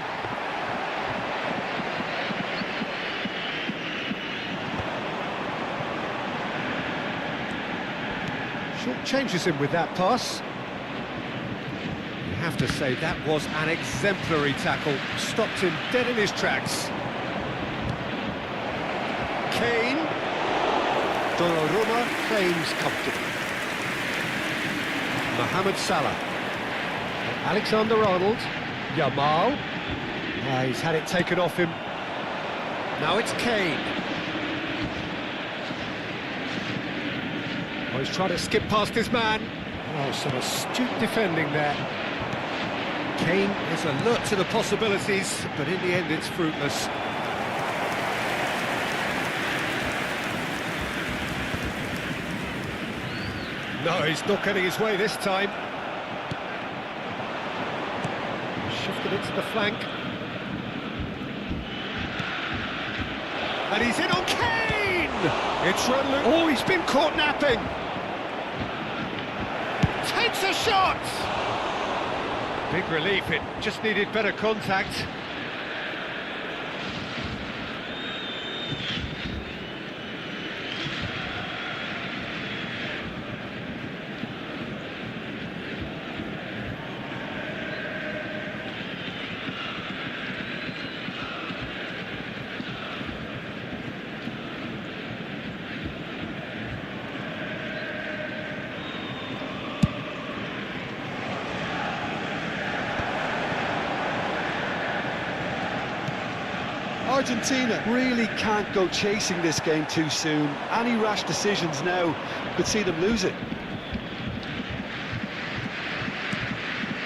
Short changes him with that pass. You have to say that was an exemplary tackle. Stopped him dead in his tracks. Kane. Donnarumma claims comfortably. Mohamed Salah. Alexander-Arnold. Yamal. He's had it taken off him. Now it's Kane. Oh, he's trying to skip past his man. Oh, some astute defending there. Kane is alert to the possibilities, but in the end it's fruitless. No, he's not getting his way this time. Shifted it to the flank. And he's in on Kane! It's run loose. Oh, he's been caught napping. Takes a shot! Big relief, it just needed better contact. Argentina really can't go chasing this game too soon. Any rash decisions now could see them lose it.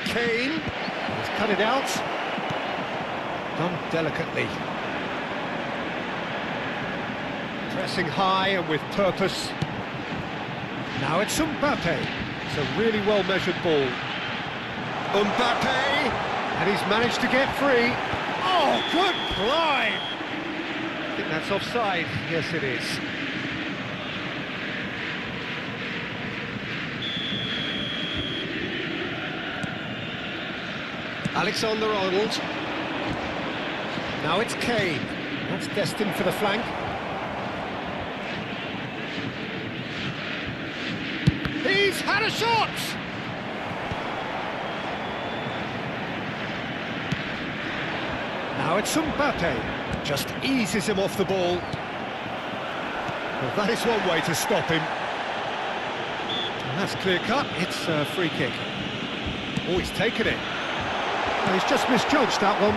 Kane has cut it out. Done delicately. Pressing high and with purpose. Now it's Mbappe. It's a really well-measured ball. Mbappe! And he's managed to get free. Oh, good climb! I think that's offside. Yes, it is. Alexander-Arnold. Now it's Kane. That's destined for the flank. He's had a shot! Now it's Mbappe. Just eases him off the ball. Well, that is one way to stop him. And that's clear cut. It's a free kick. Oh, he's taken it. Well, he's just misjudged that one.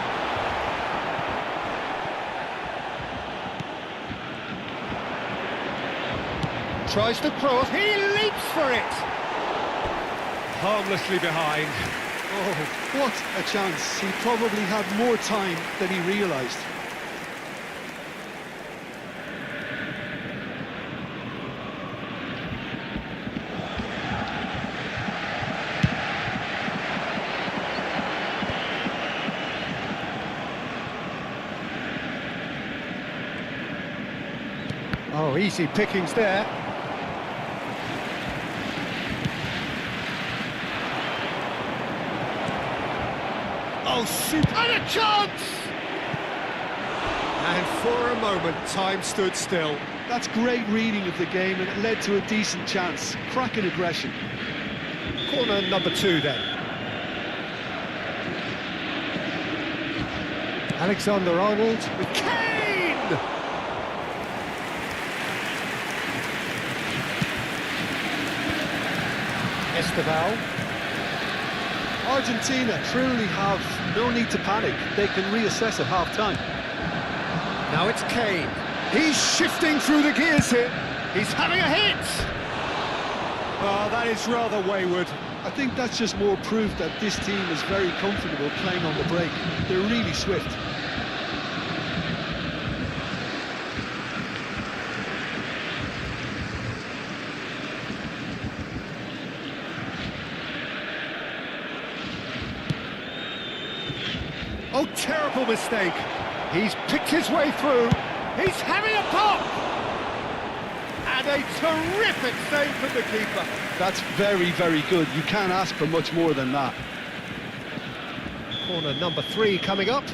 Tries to cross. He leaps for it. Harmlessly behind. Oh, what a chance. He probably had more time than he realised. Oh, easy pickings there. Oh, shoot! And a chance! And for a moment, time stood still. That's great reading of the game, and it led to a decent chance. Cracking aggression. Corner number 2 then. Alexander-Arnold with Kane! Esteval. Argentina truly have no need to panic. They can reassess at half-time. Now it's Kane. He's shifting through the gears here. He's having a hit! Oh, that is rather wayward. I think that's just more proof that this team is very comfortable playing on the break. They're really swift. Oh, terrible mistake. He's picked his way through. He's having a pop! And a terrific save from the keeper. That's very, very good. You can't ask for much more than that. Corner number 3 coming up.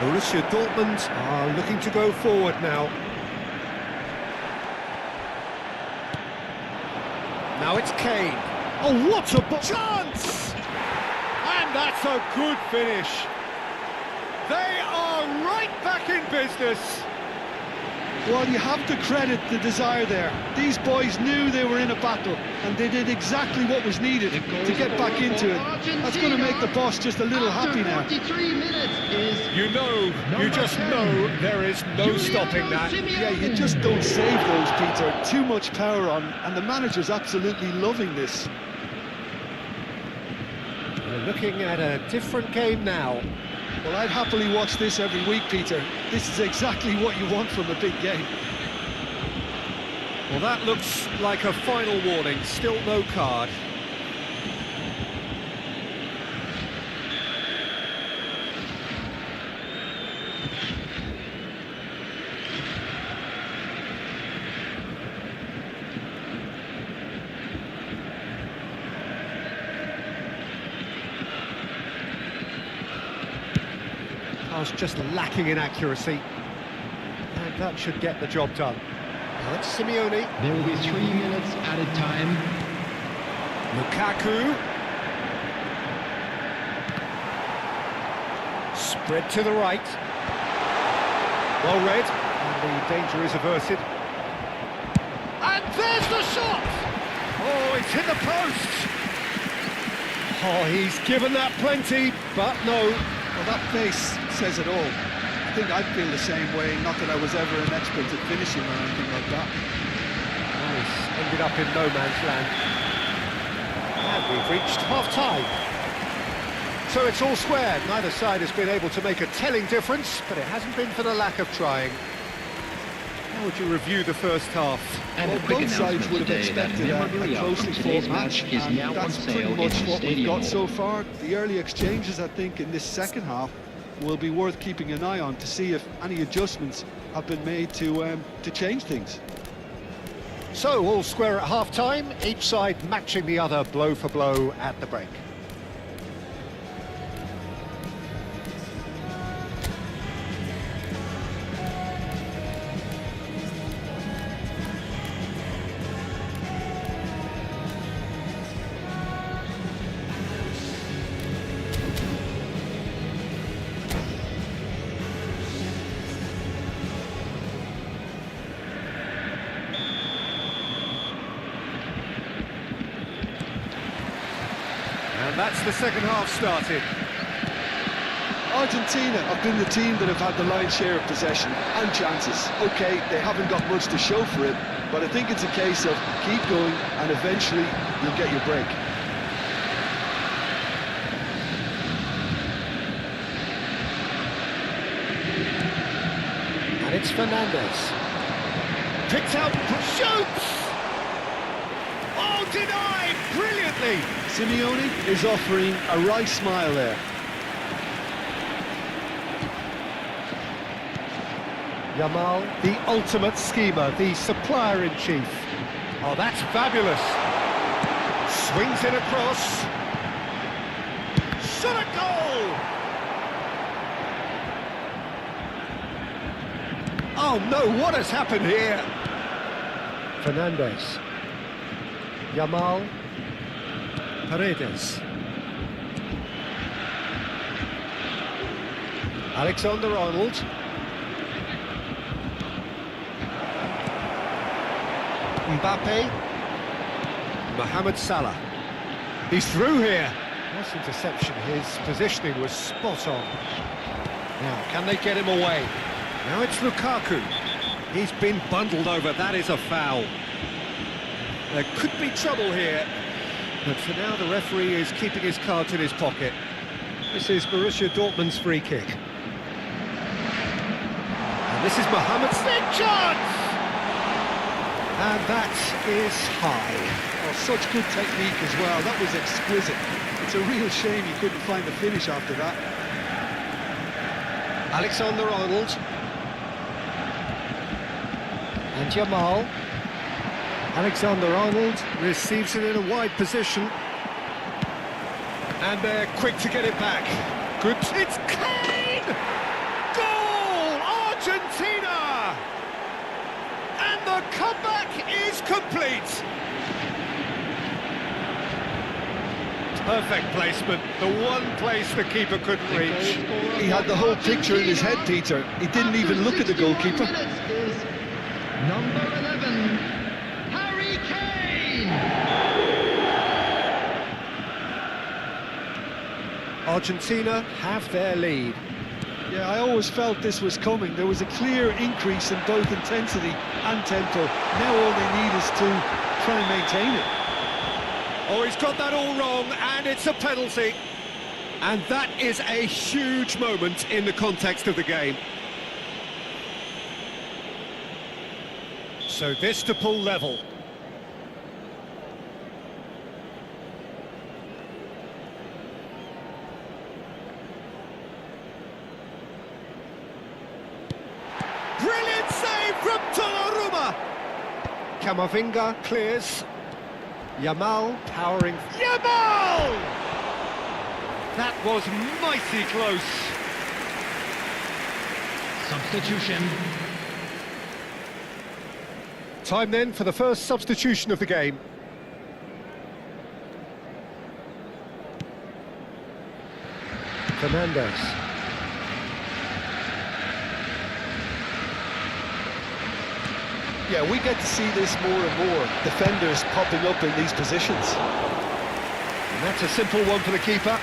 Borussia Dortmund are looking to go forward now. Now it's Kane. Oh, what a chance! And that's a good finish. They are right back in business. Well, you have to credit the desire there. These boys knew they were in a battle, and they did exactly what was needed to get back into it. That's going to make the boss just a little happy now. 43 minutes is You just know there is no stopping that. Yeah, you just don't save those, Peter. Too much power on, and the manager's absolutely loving this. We're looking at a different game now. Well, I'd happily watch this every week, Peter. This is exactly what you want from a big game. Well, that looks like a final warning. Still no card. Pass just lacking in accuracy. And that should get the job done. Now it's Simeone. There will be 3 minutes added time. Lukaku. Spread to the right. Well read. And the danger is averted. And there's the shot! Oh, it's hit the post! Oh, he's given that plenty, but no. Well, that face says it all. I think I'd feel the same way, not that I was ever an expert at finishing or anything like that. Nice. Ended up in no man's land. And we've reached half-time. So it's all square. Neither side has been able to make a telling difference, but it hasn't been for the lack of trying. How would you review the first half? And Well, a quick both sides would have announcement today that expected a memorabilia closely from today's fought match match, is now and on that's sale pretty in much the what we've stadium. got so far. The early exchanges, I think, in this second half will be worth keeping an eye on to see if any adjustments have been made to change things. So, all square at half-time, each side matching the other blow for blow at the break. And that's the second half started. Argentina have been the team that have had the lion's share of possession and chances. OK, they haven't got much to show for it, but I think it's a case of keep going and eventually you'll get your break. And it's Fernandez. Picked out, shoots! Oh, denied brilliantly! Simeone is offering a right smile there. Yamal, the ultimate schemer, the supplier-in-chief. Oh, that's fabulous. Swings it across. Shot a goal! Oh no, what has happened here? Fernandez. Yamal. Paredes. Alexander-Arnold. Mbappe. Mohamed Salah. He's through here. Nice interception. His positioning was spot on. Now, can they get him away? Now it's Lukaku. He's been bundled over. That is a foul. There could be trouble here. But for now, the referee is keeping his cards in his pocket. This is Borussia Dortmund's free kick. And this is Mohamed's chance! And that is high. Oh, such good technique as well. That was exquisite. It's a real shame you couldn't find the finish after that. Alexander-Arnold. And Yamal. Alexander-Arnold receives it in a wide position. And they're quick to get it back. Good. It's Kane! Goal! Argentina! And the comeback is complete. Perfect placement. The one place the keeper couldn't reach. He had the whole picture in his head, Peter. He didn't even look at the goalkeeper. Number 11, Harry Kane. Argentina have their lead. Yeah, I always felt this was coming. There was a clear increase in both intensity and tempo. Now all they need is to try and maintain it. Oh, he's got that all wrong, and it's a penalty. And that is a huge moment in the context of the game. So this to pull level. Brilliant save from Donnarumma. Camavinga clears. Yamal powering. Yamal! That was mighty close. Substitution. Time then for the first substitution of the game. Fernandez. Yeah, we get to see this more and more. Defenders popping up in these positions. And that's a simple one for the keeper.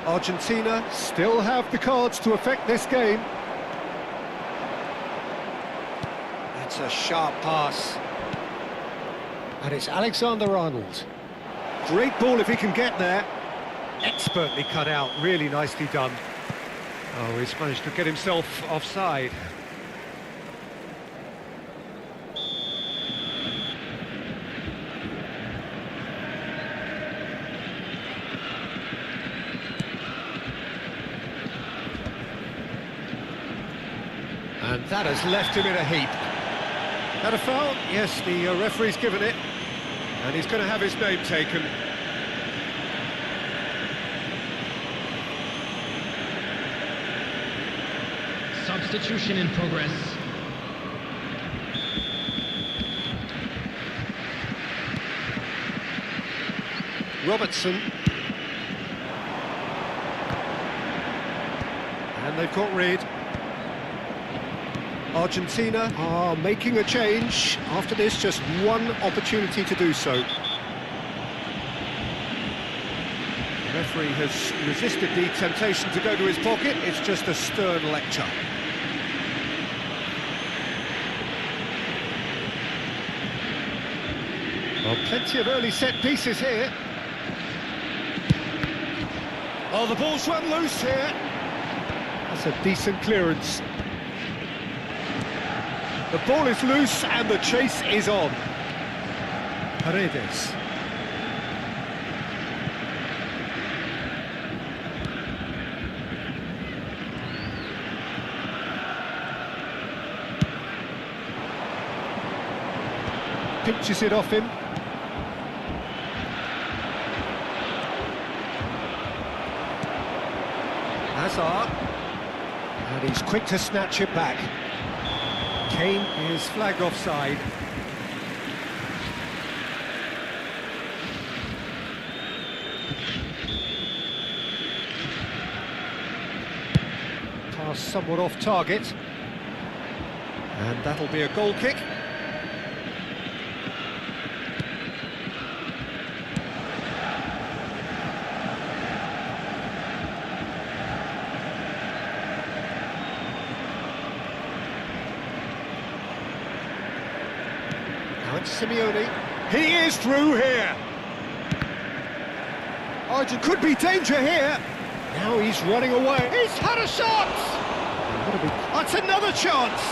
Argentina still have the cards to affect this game. That's a sharp pass. And it's Alexander-Arnold. Great ball if he can get there. Expertly cut out, really nicely done. Oh, he's managed to get himself offside. That has left him in a heap. Had a foul? Yes, the referee's given it. And he's going to have his name taken. Substitution in progress. Robertson. And they've got Reed. Argentina are making a change. After this, just one opportunity to do so. The referee has resisted the temptation to go to his pocket. It's just a stern lecture. Well, plenty of early set pieces here. Oh, the ball's run loose here. That's a decent clearance. The ball is loose and the chase is on. Paredes. Pinches it off him. Hazard. And he's quick to snatch it back. Kane is flagged offside. Pass somewhat off target. And that'll be a goal kick. Simeone, he is through here. Argent could be danger here. Now he's running away. He's had a shot. That's another chance.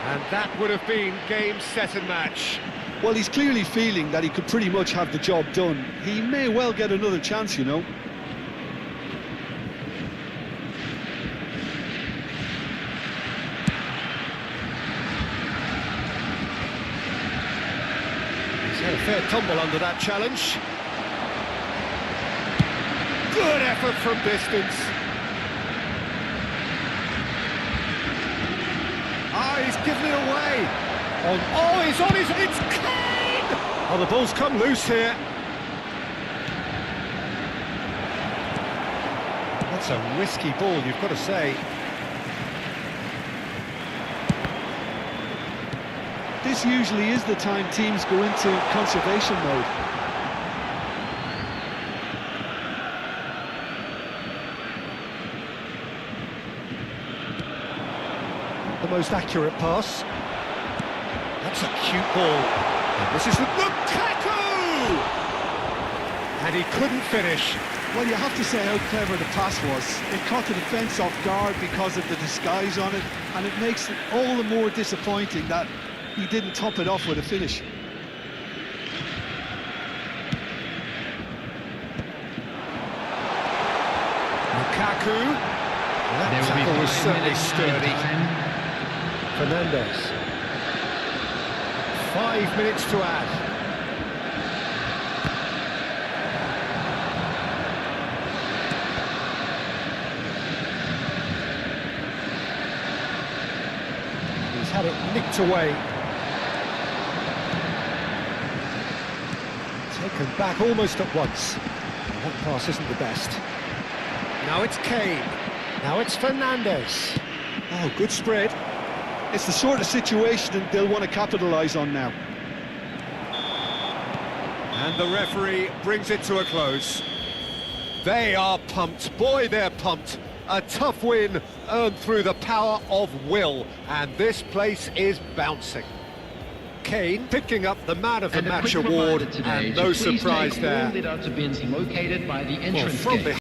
And that would have been game, set and match. Well, he's clearly feeling that he could pretty much have the job done. He may well get another chance, you know. Had a fair tumble under that challenge. Good effort from distance. Ah, he's given it away. He's on his... It's Kane! Oh, the ball's come loose here. That's a risky ball, you've got to say. This usually is the time teams go into conservation mode. The most accurate pass. That's a cute ball. And this is Lukaku! And he couldn't finish. Well, you have to say how clever the pass was. It caught the defence off guard because of the disguise on it, and it makes it all the more disappointing that he didn't top it off with a finish. Lukaku. That tackle was certainly sturdy. Fernandes. 5 minutes to add. He's had it nicked away. Taken back almost at once. That pass isn't the best. Now it's Kane. Now it's Fernandes. Oh, good spread. It's the sort of situation they'll want to capitalise on now. And the referee brings it to a close. They are pumped. Boy, they're pumped. A tough win earned through the power of will. And this place is bouncing. Kane picking up the Man of the Match award, and no surprise there. All lit out bins located by the entrance gate.